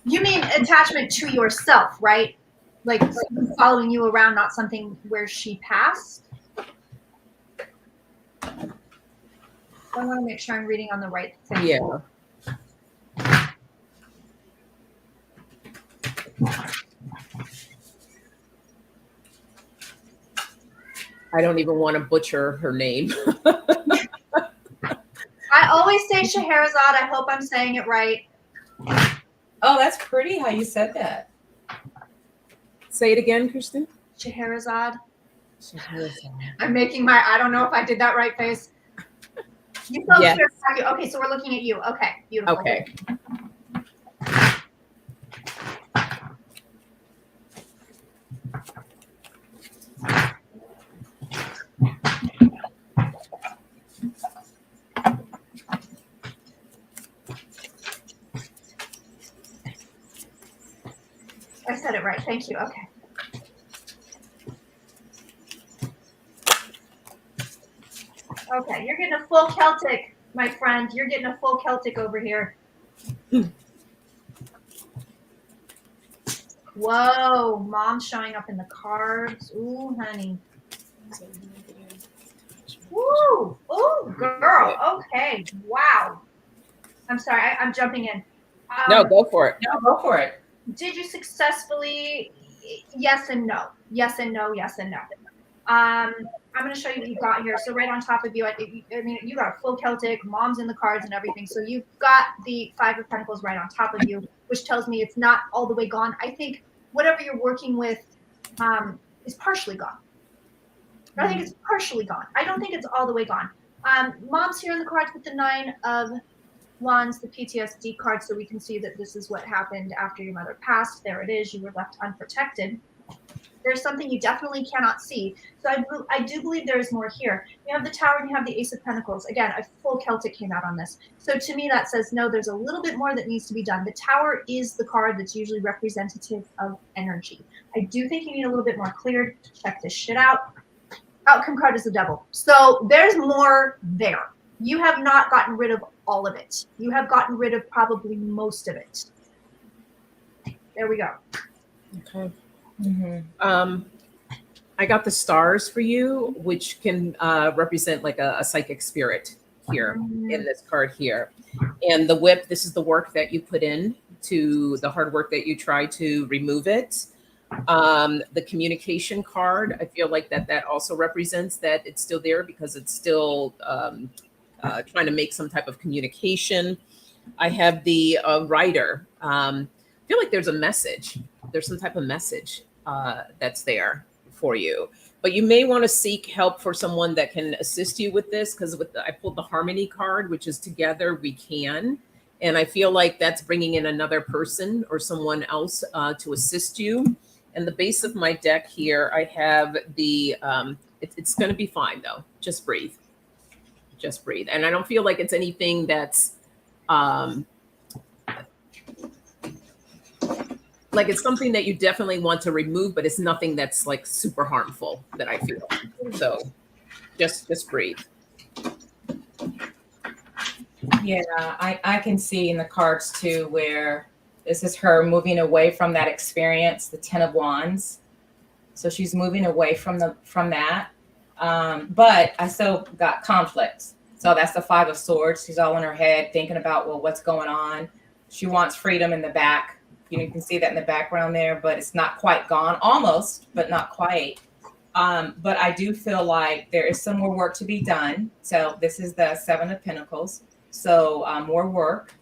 mean attachment to yourself, right? Like following you around, not something where she passed? I want to make sure I'm reading on the right thing. Yeah. I don't even want to butcher her name. I always say Scheherazade. I hope I'm saying it right. Oh, that's pretty how you said that. Say it again, Kirsten. Scheherazade. Scheherazade. I'm making I don't know if I did that right face. You felt Yes. Okay, so we're looking at you. Okay, beautiful. Okay. I said it right. Thank you. Okay. Okay, you're getting a full Celtic, my friend. You're getting a full Celtic over here. Whoa, mom's showing up in the cards. Ooh, honey. Woo! Ooh, girl. Okay. Wow. I'm sorry. I'm jumping in. No, go for it. No, go for it. Did you successfully? Yes and no. Yes and no. Yes and no. I'm going to show you what you got here. So right on top of you, I mean, you got a full Celtic, mom's in the cards and everything. So you've got the Five of Pentacles right on top of you, which tells me it's not all the way gone. I think whatever you're working with is partially gone. I think it's partially gone. I don't think it's all the way gone. Mom's here in the cards with the 9 of Wands, the PTSD card, so we can see that this is what happened after your mother passed. There it is. You were left unprotected. There's something you definitely cannot see. So I do believe there is more here. You have the Tower and you have the Ace of Pentacles. Again, a full Celtic came out on this. So to me, that says, no, there's a little bit more that needs to be done. The Tower is the card that's usually representative of energy. I do think you need a little bit more cleared. Check this shit out. Outcome card is the Devil. So there's more there. You have not gotten rid of all of it. You have gotten rid of probably most of it. There we go. Okay. I got the stars for you, which can represent like a psychic spirit here in this card here. And the whip, this is the work that you put in to the hard work that you try to remove it. The communication card, I feel like that also represents that it's still there because it's still trying to make some type of communication. I have the writer. I feel like there's a message. There's some type of message that's there for you. But you may want to seek help for someone that can assist you with this, because I pulled the harmony card, which is together we can. And I feel like that's bringing in another person or someone else to assist you. And the base of my deck here, I have the, it's going to be fine though. Just breathe. Just breathe. And I don't feel like it's anything that's, like it's something that you definitely want to remove, but it's nothing that's like super harmful that I feel. So just breathe. Yeah, I can see in the cards too where this is her moving away from that experience, the 10 of Wands. So she's moving away from that. But I still got conflict. So that's the 5 of Swords. She's all in her head thinking about, well, what's going on? She wants freedom in the back. You can see that in the background there, but it's not quite gone. Almost, but not quite. But I do feel like there is some more work to be done. So this is the 7 of Pentacles. So more work.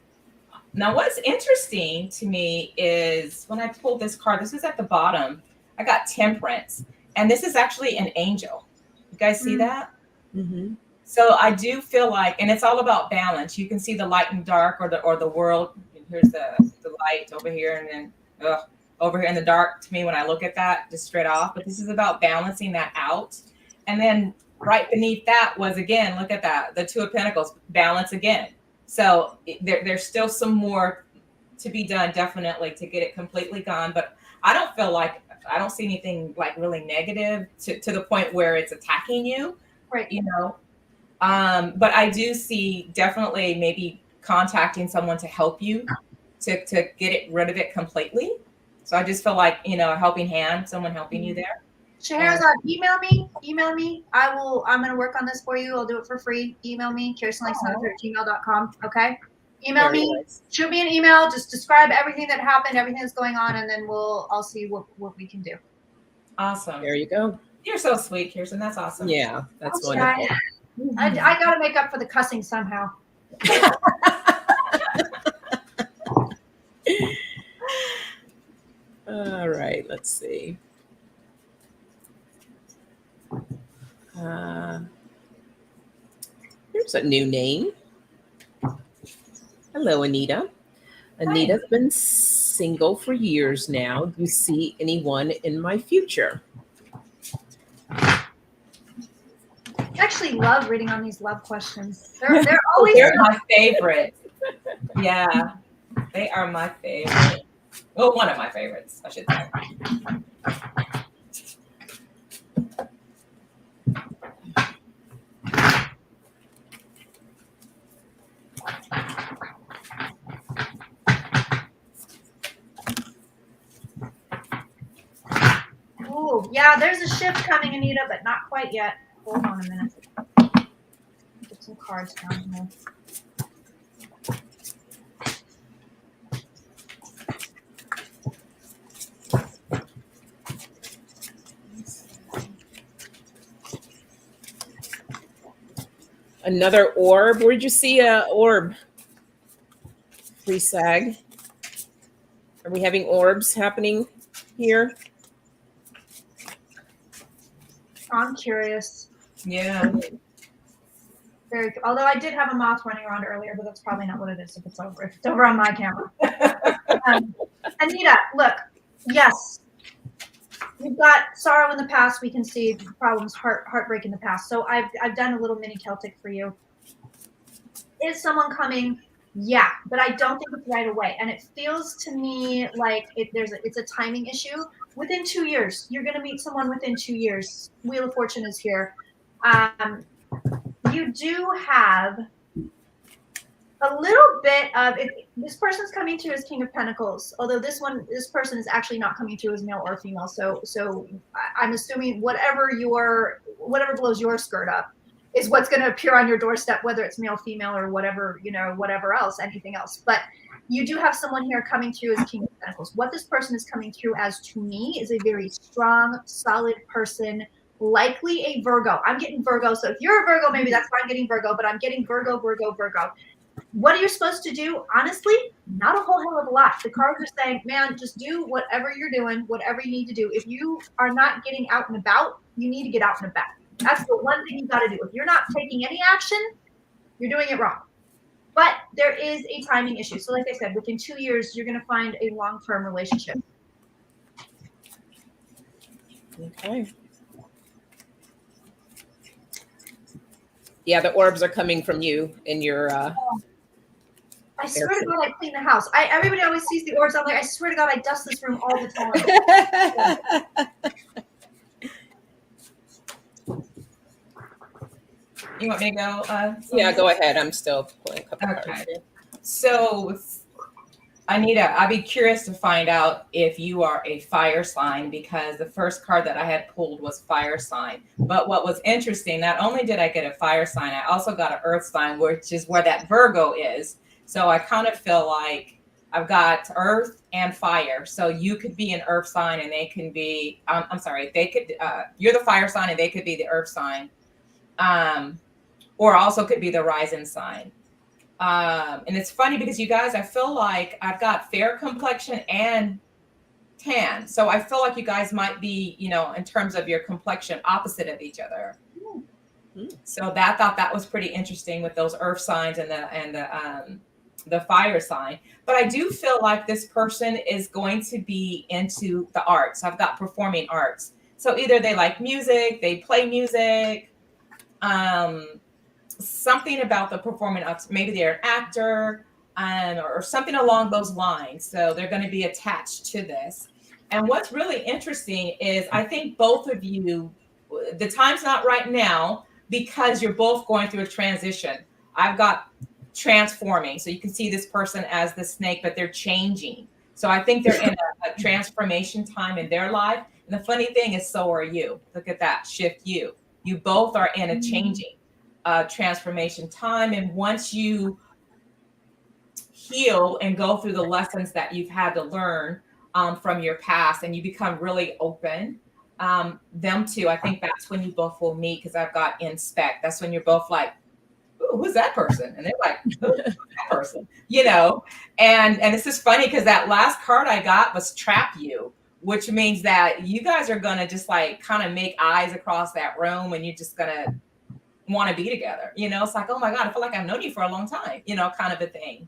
Now, what's interesting to me is when I pulled this card, this is at the bottom. I got Temperance, and this is actually an angel. You guys see that? Mm-hmm. So I do feel like, and it's all about balance. You can see the light and dark, or the world. Here's the light over here, and then over here in the dark. To me, when I look at that, just straight off. But this is about balancing that out. And then right beneath that was, again, look at that, the 2 of Pentacles, balance again. So there's still some more to be done, definitely, to get it completely gone. But I don't see anything like really negative to the point where it's attacking you, right? You know. But I do see definitely maybe contacting someone to help you to get rid of it completely. So I just feel like, a helping hand, someone helping you there. Scheherazade, email me. I'm going to work on this for you. I'll do it for free. Email me, KirstenLangston@gmail.com. Okay. Email me, shoot me an email. Just describe everything that happened, everything that's going on. And then I'll see what we can do. Awesome. There you go. You're so sweet, Kirsten. That's awesome. Yeah, that's wonderful. I got to make up for the cussing somehow. All right, let's see. Here's a new name. Hello, Anita. Anita's been single for years now. Do you see anyone in my future? I actually love reading on these love questions. They're always my favorite. Yeah, they are my favorite. Well, one of my favorites, I should say. Oh, yeah, there's a shift coming, Anita, but not quite yet. Hold on a minute. Get some cards down here. Another orb. Where'd you see a orb? Free sag. Are we having orbs happening here? strong, curious. Yeah. Very. Although I did have a moth running around earlier, but that's probably not what it is if it's over. If it's over on my camera. Anita, look. Yes. We've got sorrow in the past. We can see problems, heartbreak in the past. So I've done a little mini Celtic for you. Is someone coming? Yeah, but I don't think it's right away. And it feels to me like it's a timing issue. Within 2 years, you're going to meet someone within 2 years. Wheel of Fortune is here. You do have a little bit of this person's coming through as King of Pentacles, although this person is actually not coming through as male or female. So I'm assuming whatever blows your skirt up is what's going to appear on your doorstep, whether it's male, female, or whatever, whatever else, anything else. But you do have someone here coming through as King of Pentacles. What this person is coming through as, to me, is a very strong, solid person, likely a Virgo. I'm getting Virgo. So if you're a Virgo, maybe that's why I'm getting Virgo, but I'm getting Virgo. What are you supposed to do? Honestly, not a whole hell of a lot. The cards are saying, man, just do whatever you're doing, whatever you need to do. If you are not getting out and about, you need to get out and about. That's the one thing you got to do. If you're not taking any action, you're doing it wrong. But there is a timing issue. So like I said, within 2 years, you're going to find a long-term relationship. Okay. Yeah, the orbs are coming from you in your I swear to God, I clean the house. Everybody always sees the orbs. I'm like, I swear to God, I dust this room all the time. You want me to go? Yeah, go ahead. I'm still pulling a couple cards. So, Anita, I'd be curious to find out if you are a fire sign, because the first card that I had pulled was fire sign. But what was interesting, not only did I get a fire sign, I also got an earth sign, which is where that Virgo is. So I kind of feel like I've got earth and fire. So you could be an earth sign and they can be, you're the fire sign and they could be the earth sign. Or also could be the rising sign. And it's funny because you guys, I feel like I've got fair complexion and tan. So I feel like you guys might be, in terms of your complexion, opposite of each other. Mm-hmm. So I thought that was pretty interesting with those earth signs and the fire sign. But I do feel like this person is going to be into the arts. I've got performing arts. So either they like music, they play music, something about the performing arts. Maybe they're an actor, or something along those lines. So they're going to be attached to this. And what's really interesting is I think both of you, the time's not right now because you're both going through a transition. I've got transforming. So you can see this person as the snake, but they're changing. So I think they're in a transformation time in their life. And the funny thing is, so are you. Look at that, shift you. You both are in a changing transformation time. And once you heal and go through the lessons that you've had to learn from your past, and you become really open, them two, I think that's when you both will meet, because I've got inspect. That's when you're both like, ooh, who's that person? And they're like, who's that person? And it's just funny because that last card I got was trap you, which means that you guys are going to just like kind of make eyes across that room and you're just going to want to be together. It's like, oh my God, I feel like I've known you for a long time, kind of a thing.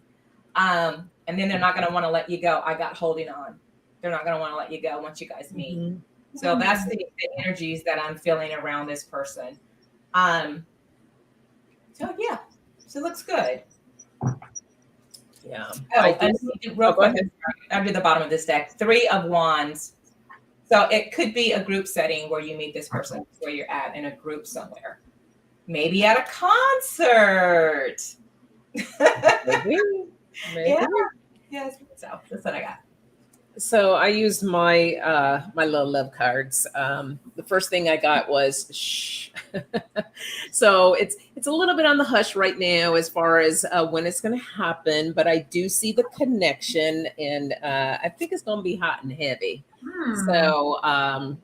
And then they're not going to want to let you go. I got holding on. They're not going to want to let you go once you guys meet. Mm-hmm. So that's the energies that I'm feeling around this person. So yeah, so it looks good. Yeah. And real quick, under the bottom of this deck, 3 of Wands. So it could be a group setting where you meet this person, where you're at in a group somewhere. Maybe at a concert. Maybe. Yeah. Yes. So that's what I got. So I used my my little love cards. The first thing I got was shh. So it's a little bit on the hush right now as far as when it's going to happen, but I do see the connection, and I think it's going to be hot and heavy. So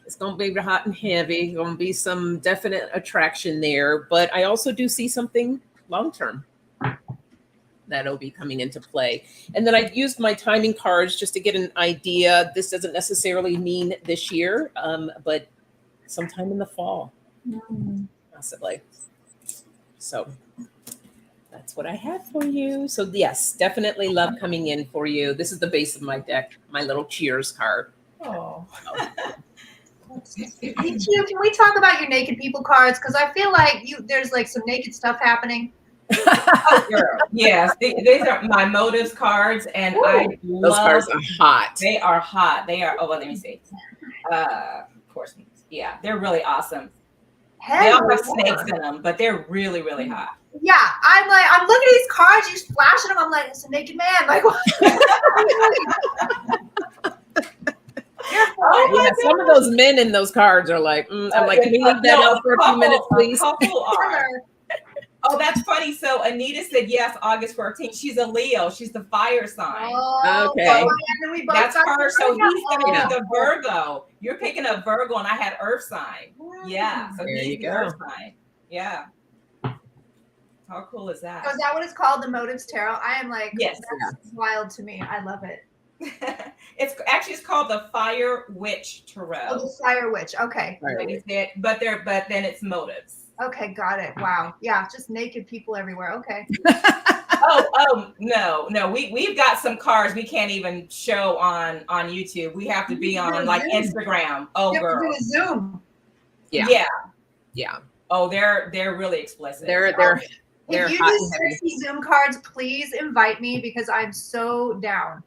it's going to be hot and heavy. Going to be some definite attraction there, but I also do see something long term that'll be coming into play. And then I used my timing cards just to get an idea. This doesn't necessarily mean this year, but sometime in the fall, possibly. So that's what I have for you. So yes, definitely love coming in for you. This is the base of my deck, my little cheers card. Oh. Me too. Can we talk about your naked people cards? Because I feel like there's like some naked stuff happening. Oh, girl. Yes, these are my motives cards, and I love those cards are hot. They are hot. They are. Oh, well, let me see. Of course, yeah, they're really awesome. They all have snakes in them, but they're really, really hot. Yeah, I'm looking at these cards, you flashing them. I'm like, it's a naked man. Like, what? Yeah, some of those men in those cards are like, I'm like, can we leave that out for a few minutes, please? Oh, that's funny. So Anita said yes, August 14th. She's a Leo. She's the fire sign. Oh, okay. That's her. So he's going to be the Virgo. You're picking a Virgo, and I had Earth sign. Yeah. So there he's the Earth sign. Yeah. How cool is that? So is that what it's called, the Motives Tarot? I am like, yes, that's wild to me. I love it. It's called the Fire Witch Tarot. Oh, the Fire Witch. Okay. But then it's motives. Okay, got it. Wow. Yeah, just naked people everywhere. Okay. No. We've got some cards we can't even show on YouTube. We have to be on like Instagram. Oh, you girl. have to do a Zoom. Yeah. Yeah. Oh, they're really explicit. They're if you do sexy Zoom cards, please invite me because I'm so down.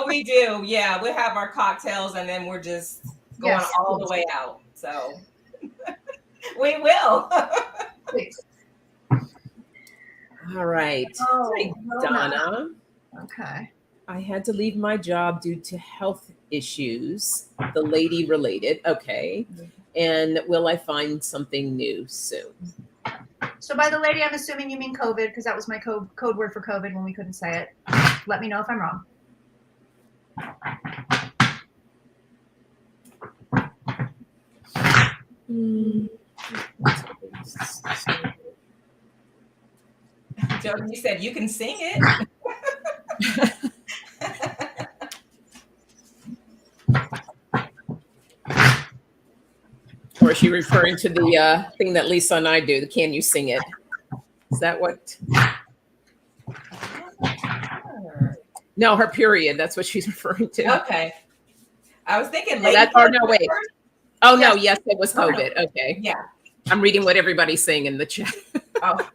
We do. Yeah, we have our cocktails and then we're just going all the way out. So we will. Please. All right. Oh, Donna. Okay. I had to leave my job due to health issues, the lady related. Okay. And will I find something new soon? So by the lady, I'm assuming you mean COVID because that was my code word for COVID when we couldn't say it. Let me know if I'm wrong. Joe, you said you can sing it. Or is she referring to the thing that Lisa and I do? The Can You Sing It? Is that what? No, her period. That's what she's referring to. Okay. I was thinking. No, wait. Oh, no. Yes, it was COVID. Okay. Yeah. I'm reading what everybody's saying in the chat. Oh.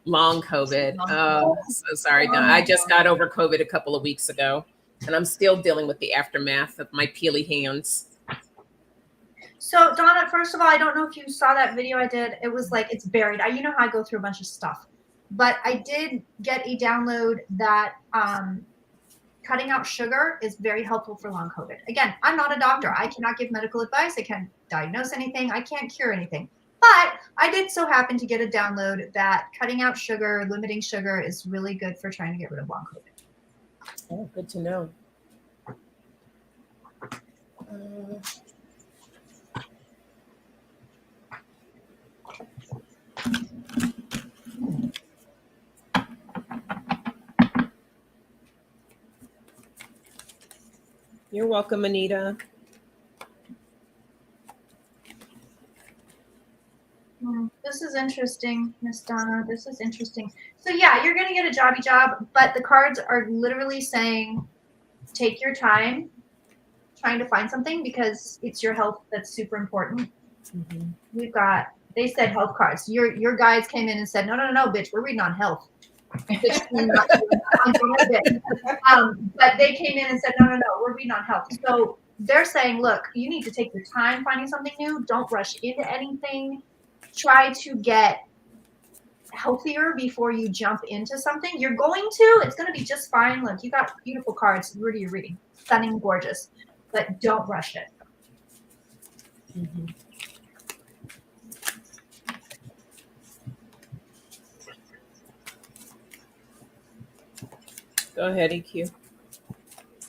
Long COVID. Oh, so sorry. I just got over COVID a couple of weeks ago, and I'm still dealing with the aftermath of my peely hands. So Donna, first of all, I don't know if you saw that video I did. It was like, it's buried. You know how I go through a bunch of stuff, but I did get a download that cutting out sugar is very helpful for long COVID. Again, I'm not a doctor. I cannot give medical advice. I can't diagnose anything. I can't cure anything. But I did so happen to get a download that cutting out sugar, limiting sugar is really good for trying to get rid of long COVID. Oh, good to know. You're welcome, Anita. This is interesting, Miss Donna. This is interesting. So yeah, you're going to get a jobby job, but the cards are literally saying, take your time trying to find something because it's your health that's super important. Mm-hmm. They said health cards. Your guys came in and said, no, bitch, we're reading on health. But they came in and said, no, we're reading on health. So they're saying, look, you need to take your time finding something new. Don't rush into anything. Try to get healthier before you jump into something. You're going to. It's going to be just fine. Look, you got beautiful cards. Rudy, you're reading. Stunning, gorgeous. But don't rush it. Mm-hmm. Go ahead, EQ.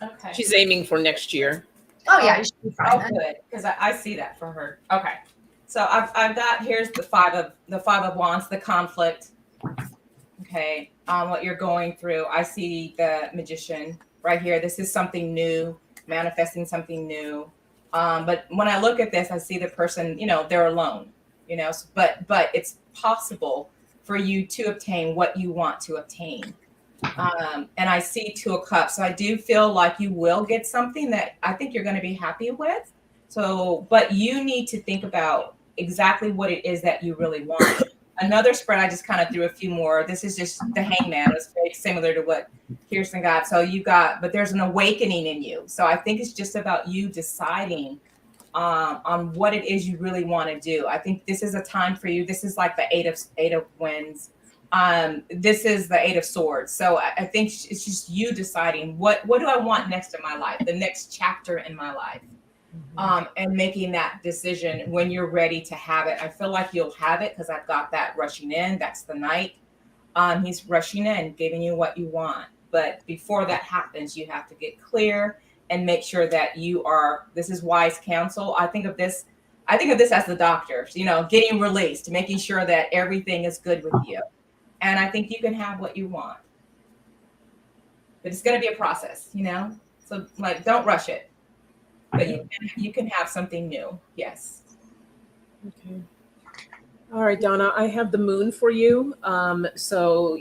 Okay. She's aiming for next year. Oh yeah, you should be fine. Oh, good, because I see that for her. Okay, so I've got here's the five of wands, the conflict. Okay, on what you're going through. I see the magician right here. This is something new, manifesting something new. But when I look at this, I see the person, they're alone, but it's possible for you to obtain what you want to obtain. And I see 2 of Cups. So I do feel like you will get something that I think you're going to be happy with. So, but you need to think about exactly what it is that you really want. Another spread, I just kind of threw a few more. This is just the Hangman. It's very similar to what Kirsten got. So but there's an awakening in you. So I think it's just about you deciding on what it is you really want to do. I think this is a time for you. This is like the eight of Wands. This is the 8 of Swords. So I think it's just you deciding what do I want next in my life, the next chapter in my life. And making that decision when you're ready to have it. I feel like you'll have it because I've got that rushing in. That's the Knight. He's rushing in, giving you what you want. But before that happens, you have to get clear and make sure that this is wise counsel. I think of this as the doctor, getting released, making sure that everything is good with you. And I think you can have what you want. But it's going to be a process, So don't rush it. But you can have something new. Yes. Okay. All right, Donna, I have the Moon for you. So,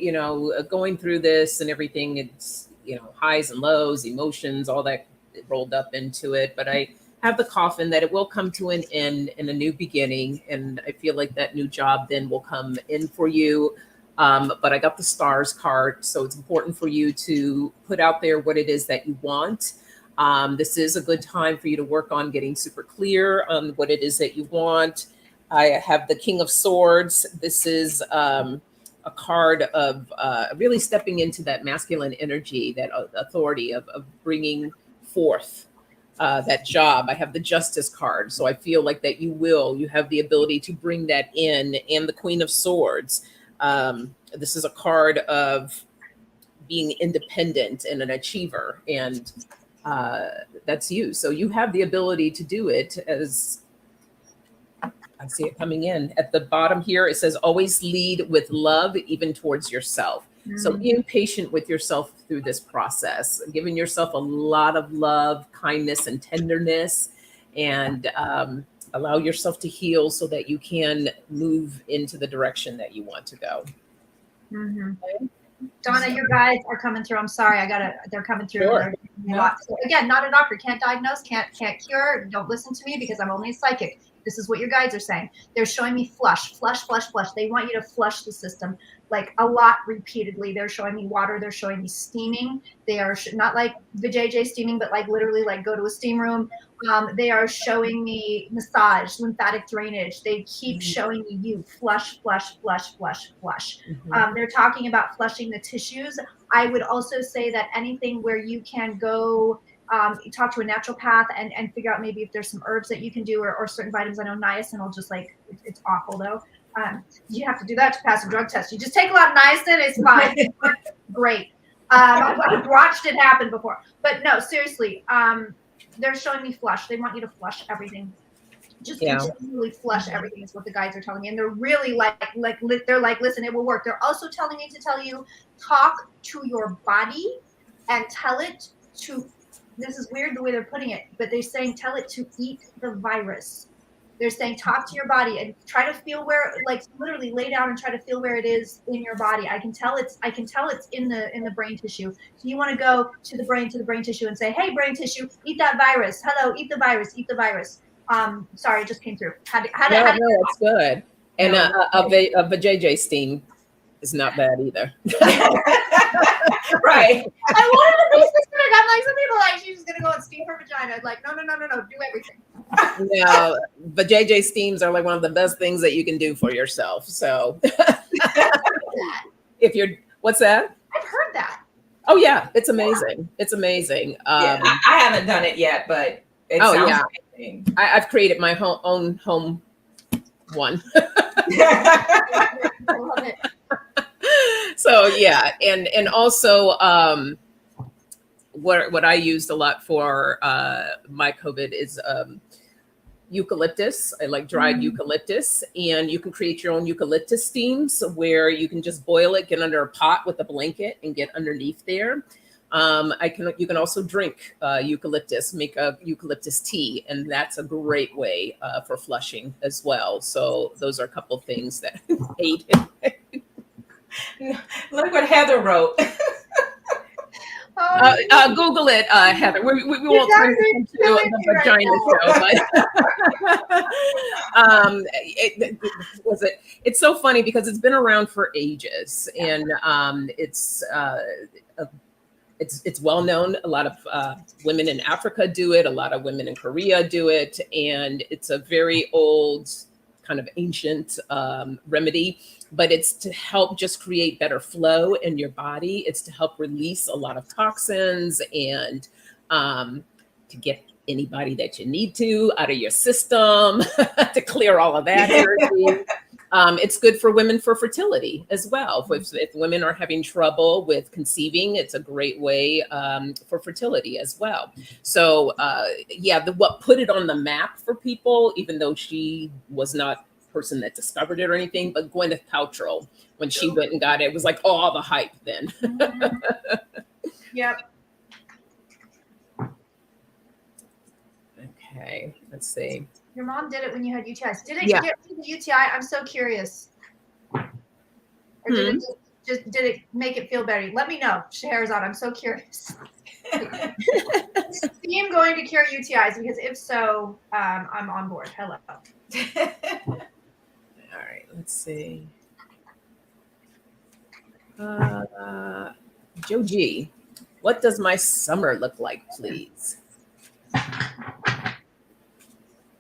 going through this and everything, it's, highs and lows, emotions, all that rolled up into it. But I have the Coffin that it will come to an end and a new beginning. And I feel like that new job then will come in for you. But I got the Stars card. So it's important for you to put out there what it is that you want. This is a good time for you to work on getting super clear on what it is that you want. I have the King of Swords. This is a card of really stepping into that masculine energy, that authority of bringing forth that job. I have the Justice card. So I feel like that you have the ability to bring that in. And the Queen of Swords. This is a card of being independent and an achiever. And that's you. So you have the ability to do it. As I see it coming in at the bottom here, it says always lead with love, even towards yourself. So being patient with yourself through this process, giving yourself a lot of love, kindness, and tenderness, and allow yourself to heal so that you can move into the direction that you want to go. Okay. Donna, your guides are coming through. I'm sorry, they're coming through. Sure. So again, not a doctor, can't diagnose, can't cure. Don't listen to me because I'm only a psychic. This is what your guides are saying. They're showing me flush. They want you to flush the system like a lot repeatedly. They're showing me water. They're showing me steaming. They are not like the JJ steaming, but like literally like go to a steam room. They are showing me massage, lymphatic drainage. They keep showing me you flush. They're talking about flushing the tissues. I would also say that anything where you can go talk to a naturopath and figure out maybe if there's some herbs that you can do or certain vitamins. I know niacin will just it's awful though. You have to do that to pass a drug test. You just take a lot of niacin, it's fine. Great. I've watched it happen before. But no, seriously, they're showing me flush. They want you to flush everything. Just continually flush everything is what the guides are telling me. And they're really they're like, listen, it will work. They're also telling me to tell you, talk to your body and tell it to, this is weird the way they're putting it, but they're saying, tell it to eat the virus. They're saying, talk to your body and try to feel where, literally lay down and try to feel where it is in your body. I can tell it's in the brain tissue. So you want to go to the brain tissue and say, hey, brain tissue, eat that virus. Hello, eat the virus. Sorry, it just came through. No, it's good. And a JJ steam is not bad either. Right. I wanted to be specific. I'm like, some people she's just gonna go and steam her vagina. I'm like, no, do everything. No, but JJ steams are one of the best things that you can do for yourself. So if you're, what's that? I've heard that. Oh yeah, it's amazing. It's amazing. I haven't done it yet, but it sounds amazing. I've created my own home one. I love it. So yeah, and also what I used a lot for my COVID is eucalyptus. I like dried eucalyptus, and you can create your own eucalyptus steams where you can just boil it, get under a pot with a blanket and get underneath there. You can also drink eucalyptus, make a eucalyptus tea, and that's a great way for flushing as well. So those are a couple of things that Aiden. Look what Heather wrote. Google it, Heather. We won't turn this into the vagina show, but it's so funny because it's been around for ages, and it's well known. A lot of women in Africa do it. A lot of women in Korea do it, and it's a very old, kind of ancient remedy. But it's to help just create better flow in your body. It's to help release a lot of toxins and to get anybody that you need to out of your system to clear all of that energy. It's good for women for fertility as well. If women are having trouble with conceiving, it's a great way for fertility as well. So what put it on the map for people, even though she was not person that discovered it or anything, but Gwyneth Paltrow, when she went and got it, it was like all the hype then. Mm-hmm. Yep. Okay, let's see. Your mom did it when you had UTIs. Did it get rid of the UTI? I'm so curious. Or did it just did it make it feel better? Let me know, Scheherazade. I'm so curious. Is steam going to cure UTIs? Because if so, I'm on board. Hello. All right, let's see. Joe G, what does my summer look like, please?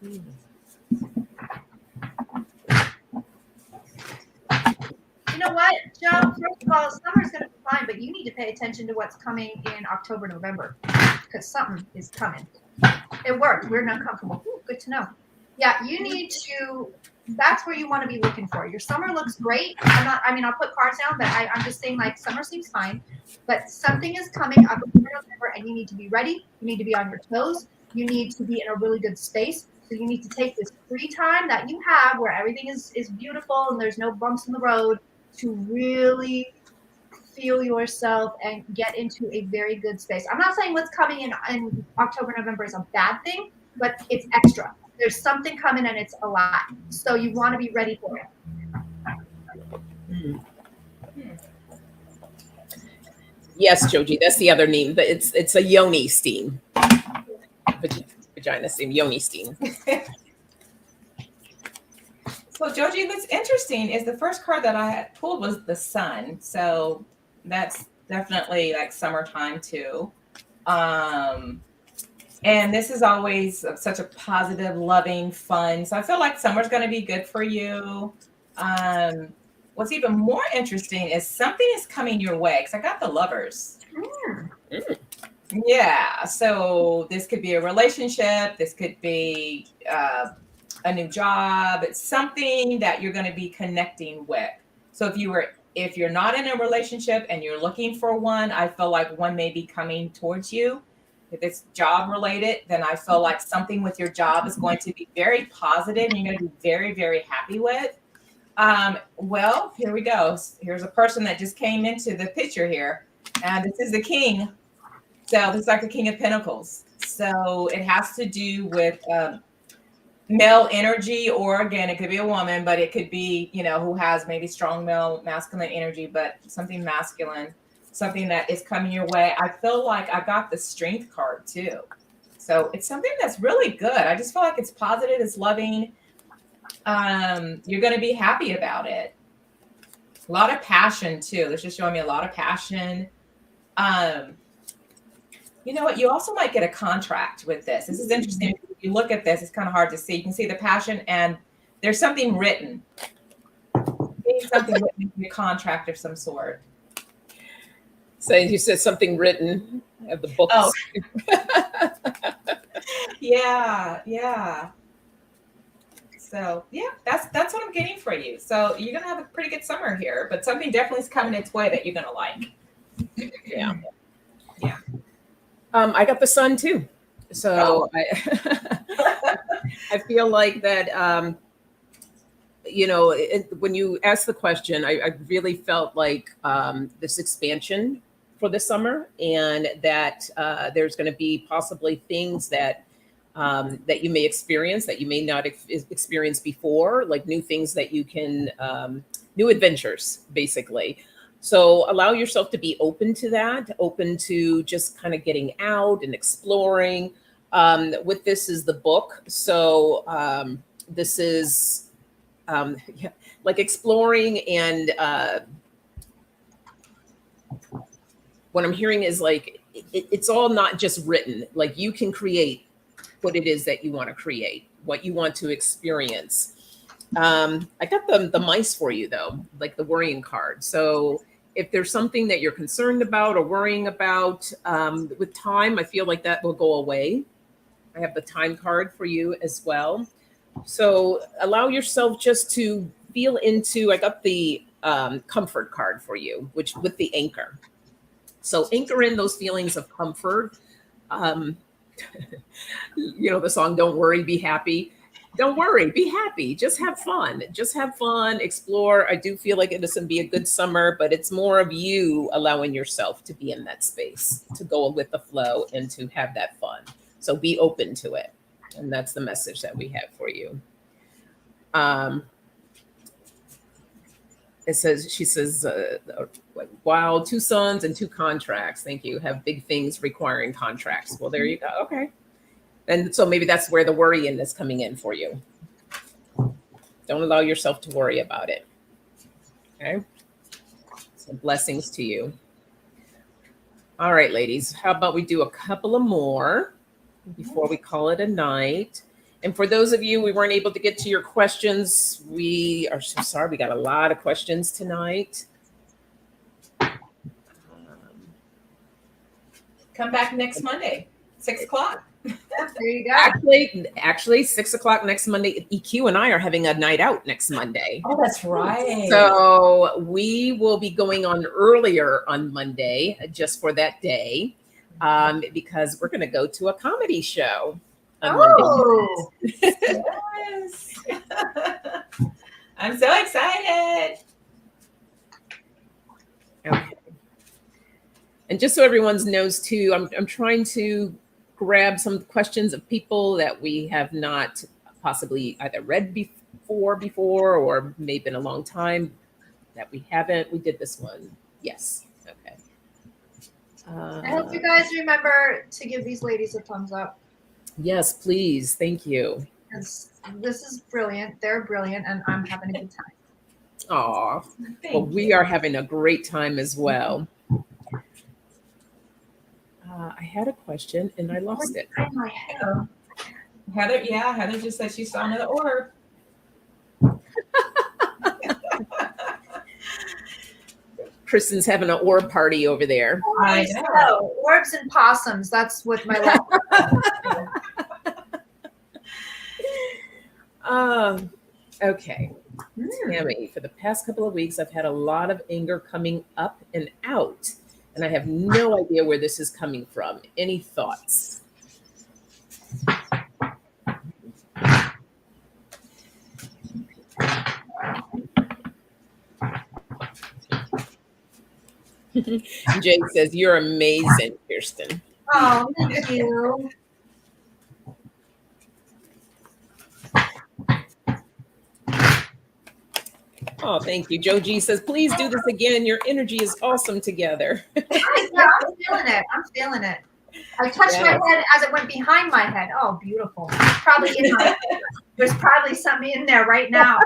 You know what, Joe? First of all, summer's going to be fine, but you need to pay attention to what's coming in October, November, because something is coming. It worked. We're not comfortable. Ooh, good to know. Yeah, you need to. That's where you want to be looking for. Your summer looks great. I'll put cards down, but I'm just saying, like, summer seems fine. But something is coming up in November, and you need to be ready. You need to be on your toes. You need to be in a really good space. So you need to take this free time that you have where everything is beautiful and there's no bumps in the road to really feel yourself and get into a very good space. I'm not saying what's coming in October, November is a bad thing, but it's extra. There's something coming and it's a lot. So you want to be ready for it. Yes, Joji, that's the other name. It's a yoni steam. Vagina steam, yoni steam. So Joji, what's interesting is the first card that I had pulled was the sun. So that's definitely like summertime too. And this is always such a positive, loving, fun. So I feel like summer's going to be good for you. What's even more interesting is something is coming your way, because I got the Lovers. Yeah. So this could be a relationship. This could be a new job. It's something that you're going to be connecting with. So if you're not in a relationship and you're looking for one, I feel like one may be coming towards you. If it's job related, then I feel like something with your job is going to be very positive and you're going to be very, very happy with. Well, here we go. Here's a person that just came into the picture here. And this is the king. So this is like the King of Pentacles. So it has to do with male energy, or again, it could be a woman, but it could be, who has maybe strong male, masculine energy, but something masculine. Something that is coming your way. I feel like I got the Strength card too. So it's something that's really good. I just feel like it's positive, it's loving. You're going to be happy about it. A lot of passion too. This is showing me a lot of passion. You know what? You also might get a contract with this. This is interesting. If you look at this, it's kind of hard to see. You can see the passion and there's something written. Something written in a contract of some sort. So you said something written of the books. Oh. Yeah. So yeah, that's what I'm getting for you. So you're gonna have a pretty good summer here, but something definitely is coming its way that you're gonna like. Yeah. Yeah. I got the sun too. So I feel like that when you asked the question, I really felt like this expansion for the summer, and that there's going to be possibly things that that you may experience that you may not experience before, like new things that you can, new adventures, basically. So allow yourself to be open to that, open to just kind of getting out and exploring. With this is the book. So this is yeah, like exploring, and what I'm hearing is like it's all not just written. Like you can create what it is that you want to create, what you want to experience. I got the mice for you though, like the worrying card. So if there's something that you're concerned about or worrying about, with time, I feel like that will go away. I have the time card for you as well. So allow yourself just to feel into, I got the comfort card for you, which with the anchor. So anchor in those feelings of comfort. You know, the song, Don't Worry, Be Happy. Don't worry, be happy. Just have fun. Just have fun, explore. I do feel like it is going to be a good summer, but it's more of you allowing yourself to be in that space, to go with the flow and to have that fun. So be open to it. And that's the message that we have for you. It says, she says, wow, 2 sons and 2 contracts. Thank you. Have big things requiring contracts. Well, there you go. Okay. And so maybe that's where the worrying is coming in for you. Don't allow yourself to worry about it. Okay. So blessings to you. All right, ladies, how about we do a couple of more before we call it a night? And for those of you we weren't able to get to your questions, we are so sorry. We got a lot of questions tonight. Come back next Monday, 6 o'clock. There you go. Actually, 6 o'clock next Monday. EQ and I are having a night out next Monday. Oh, that's right. So we will be going on earlier on Monday just for that day, because we're going to go to a comedy show on Oh, Monday. Yes. I'm so excited. Okay. And just so everyone knows too, I'm trying to grab some questions of people that we have not possibly either read before or may have been a long time that we haven't. We did this one. Yes. Okay. I hope you guys remember to give these ladies a thumbs up. Yes, please. Thank you. This is brilliant. They're brilliant, and I'm having a good time. Aw. Well, we are having a great time as well. I had a question and I lost it. In my head. Heather just said she saw another orb. Kristen's having an orb party over there. I know. Orbs and possums. That's what my life. Okay. Tammy, for the past couple of weeks, I've had a lot of anger coming up and out, and I have no idea where this is coming from. Any thoughts? Jake says, you're amazing, Kirsten. Oh, thank you. Oh, thank you. Joe G says, please do this again. Your energy is awesome together. Yeah, I'm feeling it. I'm feeling it. I touched my head as it went behind my head. Oh, beautiful. Probably in my head. There's probably something in there right now.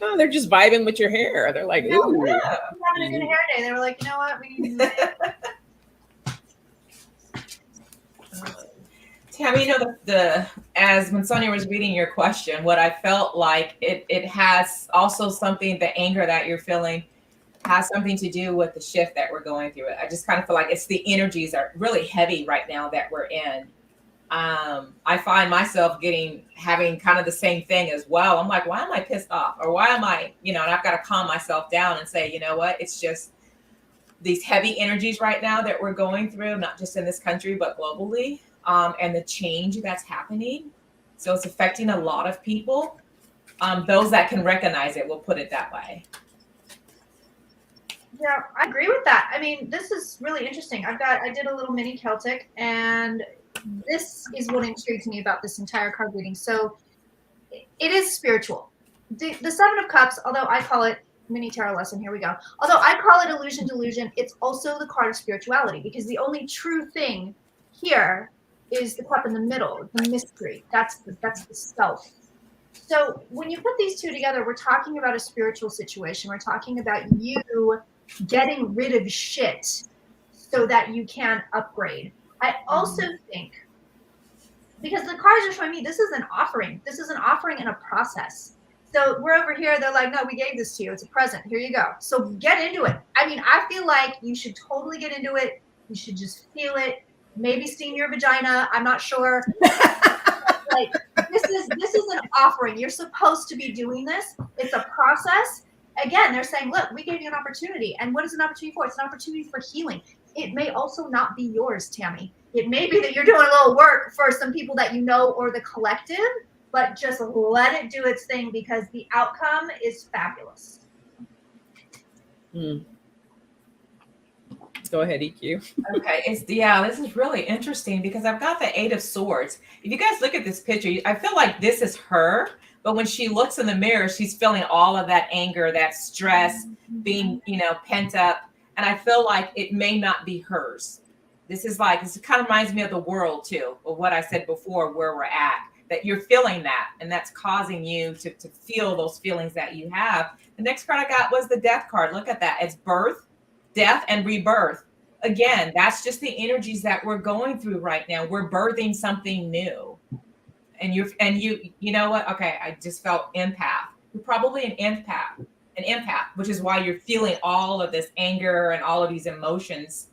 Oh, they're just vibing with your hair. They're like, ooh. Yeah, I'm having a good hair day. They were like, you know what? Tammy, you know, as when Sonja was reading your question, what I felt like it has also something, the anger that you're feeling has something to do with the shift that we're going through. I just kind of feel like it's the energies are really heavy right now that we're in. I find myself having kind of the same thing as well. I'm like, why am I pissed off? Or why am I, and I've got to calm myself down and say, you know what? It's just these heavy energies right now that we're going through, not just in this country, but globally, and the change that's happening. So it's affecting a lot of people. Those that can recognize it, we'll put it that way. Yeah, I agree with that. I mean, this is really interesting. I did a little mini Celtic, and this is what intrigues me about this entire card reading. So it is spiritual. The Seven of Cups, although I call it mini tarot lesson, here we go. Although I call it illusion delusion, it's also the card of spirituality, because the only true thing here is the cup in the middle, the mystery. That's the self. So when you put these two together, we're talking about a spiritual situation. We're talking about you getting rid of shit so that you can upgrade. I also think, because the cards are showing me this is an offering. This is an offering in a process. So we're over here. They're like, no, we gave this to you. It's a present. Here you go. So get into it. I mean, I feel like you should totally get into it. You should just feel it. Maybe steam your vagina. I'm not sure. Like, this is an offering. You're supposed to be doing this. It's a process. Again, they're saying, look, we gave you an opportunity. And what is an opportunity for? It's an opportunity for healing. It may also not be yours, Tammy. It may be that you're doing a little work for some people that you know or the collective, but just let it do its thing, because the outcome is fabulous. Go ahead, EQ. Okay, this is really interesting, because I've got the Eight of Swords. If you guys look at this picture, I feel like this is her, but when she looks in the mirror, she's feeling all of that anger, that stress, being, pent up, and I feel like it may not be hers. This kind of reminds me of the world too, of what I said before, where we're at, that you're feeling that, and that's causing you to feel those feelings that you have. The next card I got was the Death card. Look at that. It's birth, death, and rebirth. Again, that's just the energies that we're going through right now. We're birthing something new. And you know what? Okay, I just felt empath. You're probably an empath, which is why you're feeling all of this anger and all of these emotions.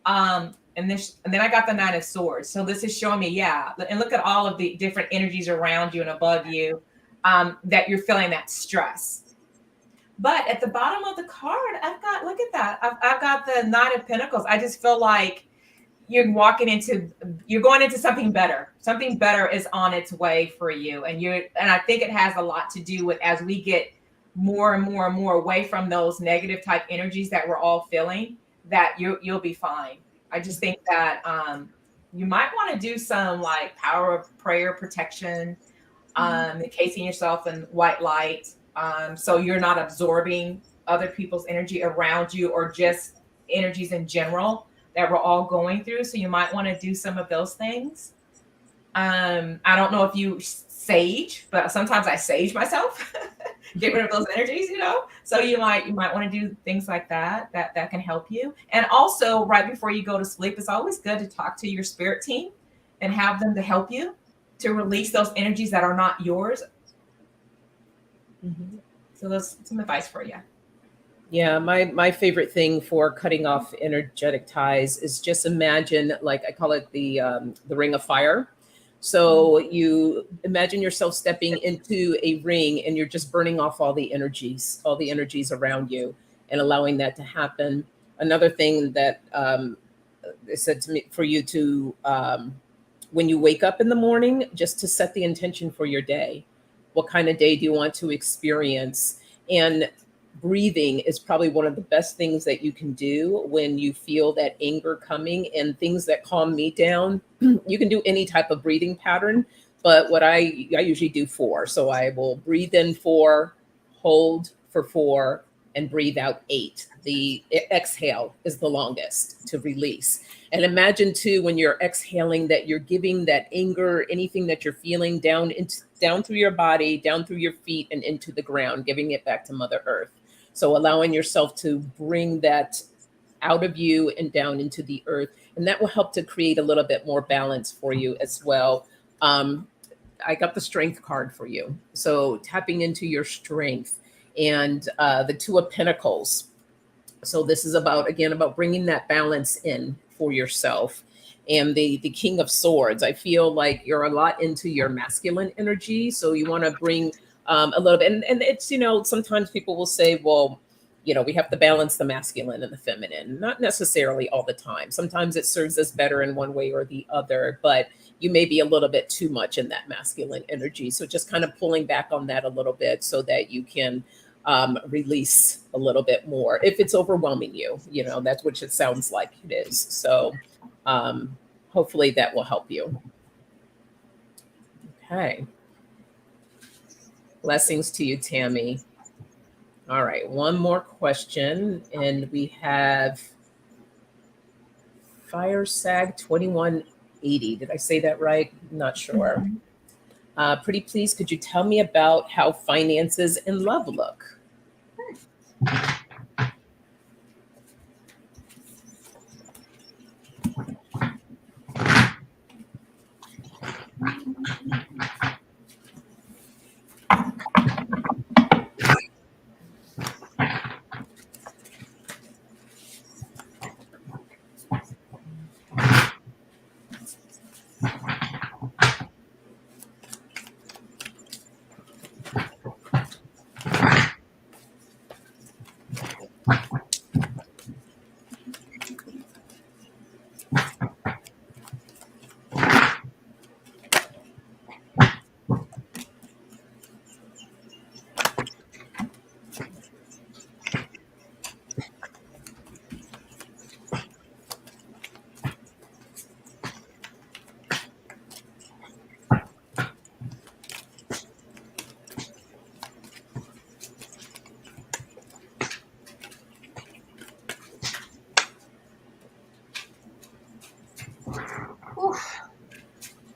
And then I got the Nine of Swords. So this is showing me, and look at all of the different energies around you and above you, that you're feeling that stress. But at the bottom of the card, look at that. I've got the Nine of Pentacles. I just feel like you're going into something better. Something better is on its way for you. And I think it has a lot to do with, as we get more and more and more away from those negative type energies that we're all feeling, that you'll be fine. I just think that you might want to do some like power of prayer protection, encasing yourself in white light, so you're not absorbing other people's energy around you, or just energies in general that we're all going through. So you might want to do some of those things. I don't know if you sage, but sometimes I sage myself, get rid of those energies, So you might want to do things like that can help you. And also, right before you go to sleep, it's always good to talk to your spirit team and have them to help you to release those energies that are not yours. So that's some advice for you. Yeah, my favorite thing for cutting off energetic ties is just imagine, like I call it the ring of fire. So you imagine yourself stepping into a ring, and you're just burning off all the energies around you, and allowing that to happen. Another thing that they said to me, for you to, when you wake up in the morning, just to set the intention for your day. What kind of day do you want to experience? And breathing is probably one of the best things that you can do when you feel that anger coming, and things that calm me down. You can do any type of breathing pattern, but what I usually do 4. So I will breathe in 4, hold for 4, and breathe out 8. The exhale is the longest to release. And imagine too, when you're exhaling, that you're giving that anger, anything that you're feeling, down through your body, down through your feet, and into the ground, giving it back to Mother Earth. So allowing yourself to bring that out of you and down into the earth. And that will help to create a little bit more balance for you as well. I got the Strength card for you. So tapping into your strength, and the Two of Pentacles. So this is about bringing that balance in for yourself. And the King of Swords. I feel like you're a lot into your masculine energy. So you want to bring a little bit, and it's, sometimes people will say, well, we have to balance the masculine and the feminine. Not necessarily all the time. Sometimes it serves us better in one way or the other, but you may be a little bit too much in that masculine energy. So just kind of pulling back on that a little bit, so that you can release a little bit more. If it's overwhelming you, that's what it sounds like it is. So hopefully that will help you. Okay. Blessings to you, Tammy. All right, one more question, and we have Firesag 2180. Did I say that right? I'm not sure. Pretty please, could you tell me about how finances and love look?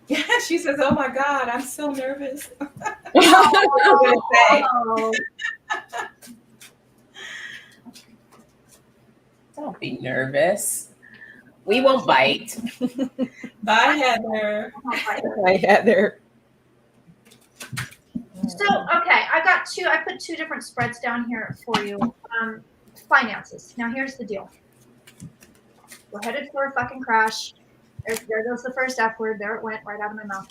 Yeah, she says, "Oh my God, I'm so nervous." Don't be nervous. We won't bite. Bye, Heather. Bye, Heather. So, okay, I put two different spreads down here for you. Finances. Now, here's the deal. We're headed for a fucking crash. There goes the first F word. There it went, right out of my mouth.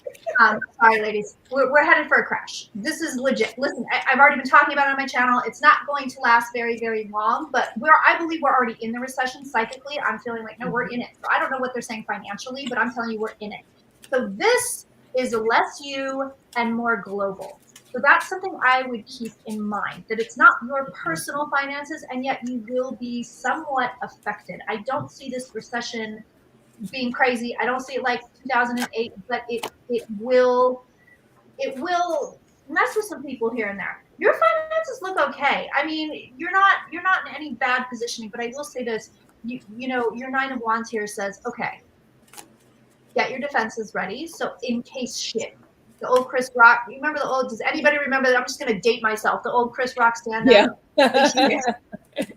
Sorry, ladies. We're headed for a crash. This is legit. Listen, I've already been talking about it on my channel. It's not going to last very, very long, but I believe we're already in the recession psychically. I'm feeling like, no, we're in it. So I don't know what they're saying financially, but I'm telling you we're in it. So this is less you and more global. So that's something I would keep in mind, that it's not your personal finances, and yet you will be somewhat affected. I don't see this recession being crazy. I don't see it like 2008, but it will mess with some people here and there. Your finances look okay. I mean, you're not in any bad positioning, but I will say this, you know, your 9 of Wands here says, okay, get your defenses ready. So in case shit, the old Chris Rock, you remember does anybody remember that? I'm just going to date myself. The old Chris Rock stand-up. Yeah.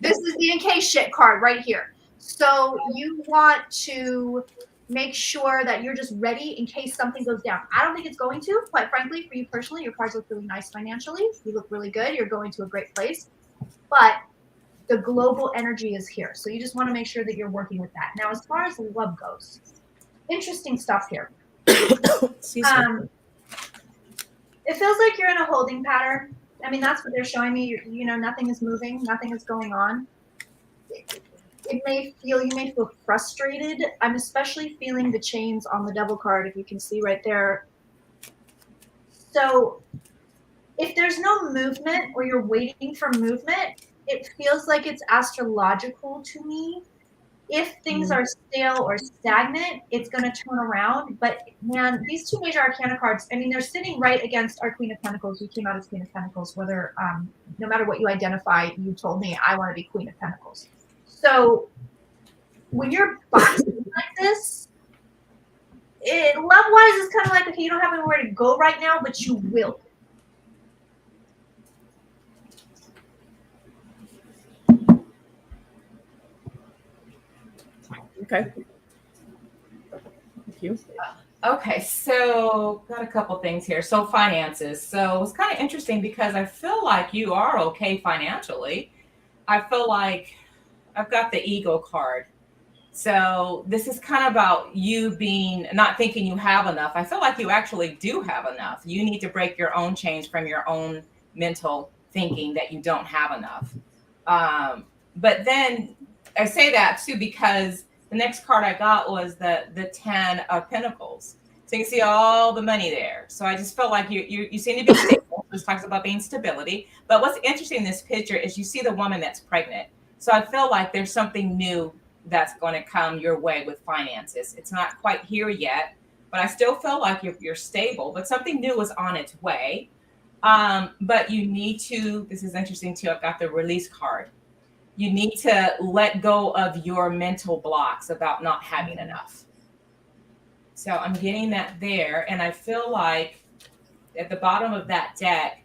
This is the in case shit card right here. So you want to make sure that you're just ready in case something goes down. I don't think it's going to, quite frankly, for you personally. Your cards look really nice financially. You look really good. You're going to a great place. But the global energy is here. So you just want to make sure that you're working with that. Now, as far as love goes, interesting stuff here. It feels like you're in a holding pattern. I mean, that's what they're showing me. You know, nothing is moving. Nothing is going on. You may feel frustrated. I'm especially feeling the chains on the Devil card, if you can see right there. So if there's no movement or you're waiting for movement, it feels like it's astrological to me. If things are stale or stagnant, it's going to turn around. But man, these two major arcana cards, I mean, they're sitting right against our Queen of Pentacles. You came out as Queen of Pentacles, whether, no matter what you identify, you told me I want to be Queen of Pentacles. So when you're boxing like this, love-wise, it's kind of like, okay, you don't have anywhere to go right now, but you will. Okay. Thank you. Okay, so got a couple things here. So finances. So it's kind of interesting because I feel like you are okay financially. I feel like I've got the ego card. So this is kind of about you not thinking you have enough. I feel like you actually do have enough. You need to break your own chains from your own mental thinking that you don't have enough. But then I say that too because the next card I got was the 10 of Pentacles. So you can see all the money there. So I just felt like you seem to be stable. This talks about being stability. But what's interesting in this picture is you see the woman that's pregnant. So I feel like there's something new that's going to come your way with finances. It's not quite here yet, but I still feel like you're stable, but something new is on its way. But you need to, this is interesting too, I've got the release card. You need to let go of your mental blocks about not having enough. So I'm getting that there. And I feel like at the bottom of that deck,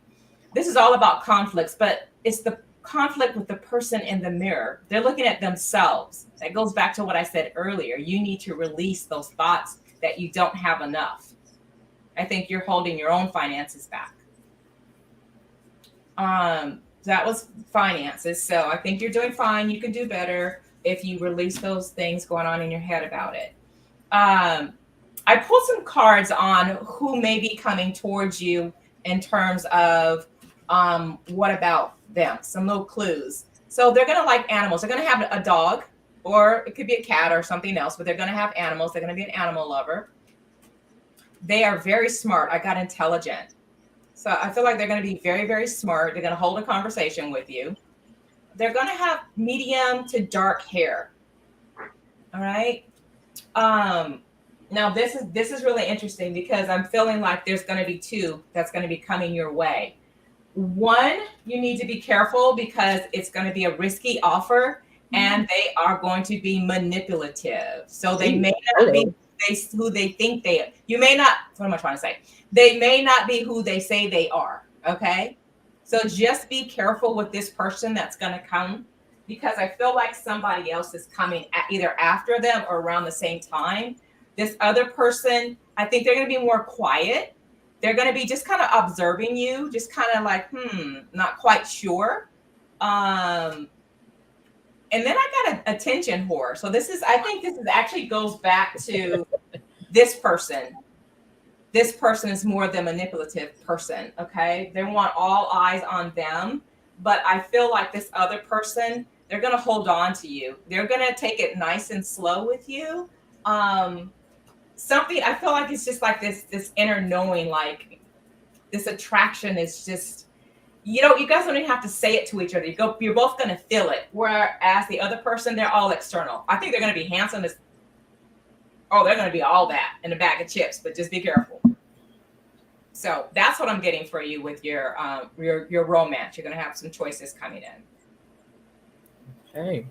this is all about conflicts, but it's the conflict with the person in the mirror. They're looking at themselves. That goes back to what I said earlier. You need to release those thoughts that you don't have enough. I think you're holding your own finances back. That was finances. So I think you're doing fine. You can do better if you release those things going on in your head about it. I pulled some cards on who may be coming towards you in terms of what about them, some little clues. So they're going to like animals. They're going to have a dog, or it could be a cat or something else, but they're going to have animals. They're going to be an animal lover. They are very smart. I got intelligent. So I feel like they're going to be very, very smart. They're going to hold a conversation with you. They're going to have medium to dark hair. All right. Now this is really interesting because I'm feeling like there's going to be two that's going to be coming your way. One, you need to be careful because it's going to be a risky offer and they are going to be manipulative. So they may not be who they think they are. You may not, what am I trying to say? They may not be who they say they are. Okay. So just be careful with this person that's going to come, because I feel like somebody else is coming either after them or around the same time. This other person, I think they're going to be more quiet. They're going to be just kind of observing you, just kind of like, not quite sure. And then I got an attention whore. So I think this actually goes back to this person. This person is more the manipulative person, okay? They want all eyes on them. But I feel like this other person, they're going to hold on to you. They're going to take it nice and slow with you. Something, I feel like it's just like this inner knowing, like this attraction is just, you guys don't even have to say it to each other. You're both going to feel it. Whereas the other person, they're all external. I think they're going to be handsome as, they're going to be all that in a bag of chips, but just be careful. So that's what I'm getting for you with your romance. You're going to have some choices coming in. Okay.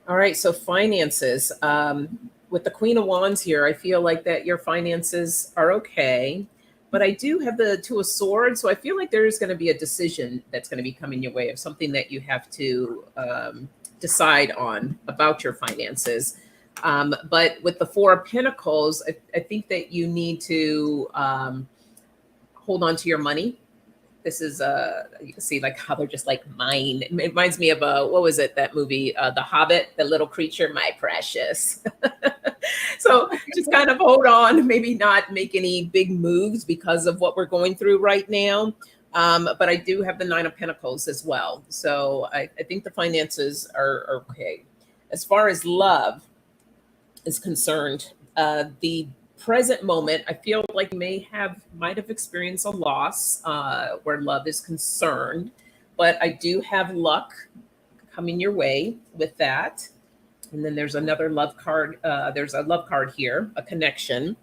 All right. So finances, with the Queen of Wands here, I feel like that your finances are okay, but I do have the Two of Swords. So I feel like there's going to be a decision that's going to be coming your way of something that you have to decide on about your finances. But with the Four of Pentacles, I think that you need to hold on to your money. This is you can see like how they're just like mine. It reminds me of what was it, that movie, The Hobbit, the little creature, my precious. So just kind of hold on, maybe not make any big moves because of what we're going through right now. But I do have the Nine of Pentacles as well. So I think the finances are okay. As far as love is concerned, the present moment, I feel like you might have experienced a loss where love is concerned, but I do have luck coming your way with that. And then there's another love card. There's a love card here, a connection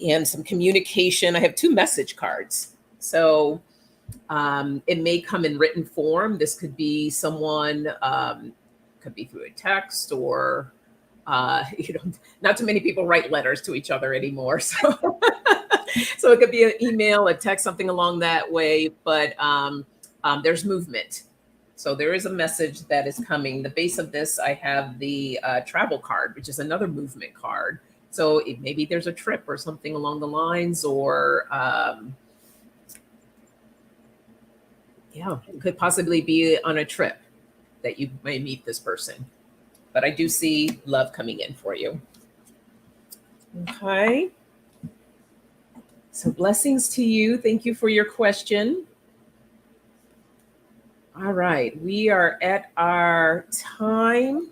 and some communication. I have two message cards. So it may come in written form. This could be someone, could be through a text or not too many people write letters to each other anymore. So, so it could be an email, a text, something along that way, but there's movement. So there is a message that is coming. The base of this, I have the travel card, which is another movement card. So maybe there's a trip or something along the lines, or it could possibly be on a trip that you may meet this person. But I do see love coming in for you. Okay. So blessings to you. Thank you for your question. All right. We are at our time.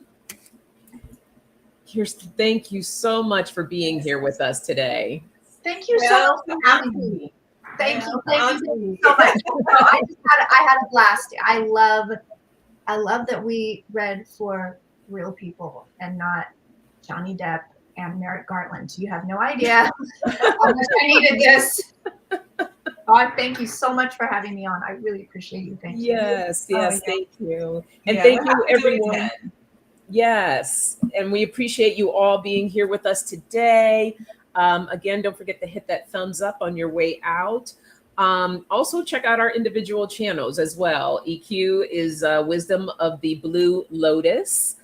Kirsten, thank you so much for being here with us today. Thank you so much for having me. Thank you so much. No, I had a blast. I love that we read for real people and not Johnny Depp and Merrick Garland. You have no idea how much I needed this. God, thank you so much for having me on. I really appreciate you. Thank you. Yes, thank you. And Yeah, thank we'll you, have to do it everyone. again. Yes, and we appreciate you all being here with us today. Again, don't forget to hit that thumbs up on your way out. Also, check out our individual channels as well. EQ is Wisdom of the Blue Lotus,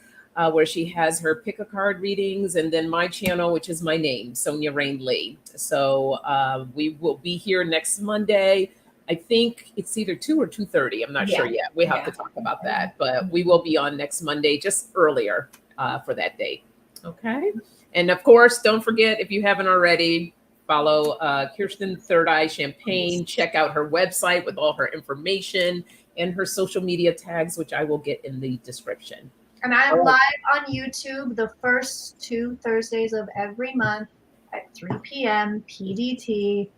where she has her pick a card readings, and then my channel, which is my name, sonjaraynelee. So we will be here next Monday. I think it's either 2 or 2:30. I'm not sure yet. We have to talk about that, but we will be on next Monday, just earlier for that date. Okay. And of course, don't forget, if you haven't already, follow Kirsten Third Eye Champagne. Check out her website with all her information and her social media tags, which I will get in the description. And I am live on YouTube the first 2 Thursdays of every month at 3 p.m. PDT,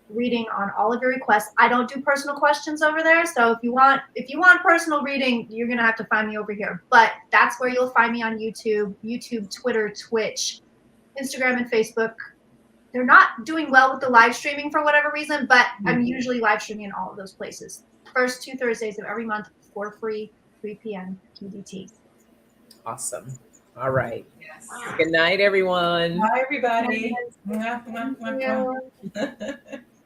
reading on all of your requests. I don't do personal questions over there, so if you want personal reading, you're gonna have to find me over here. But that's where you'll find me on YouTube, Twitter, Twitch, Instagram, and Facebook. They're not doing well with the live streaming for whatever reason, but I'm usually live streaming in all of those places. First 2 Thursdays of every month for free, 3 p.m. PDT. Awesome. All right. Yes. Good night, everyone. Bye, everybody. Thank you.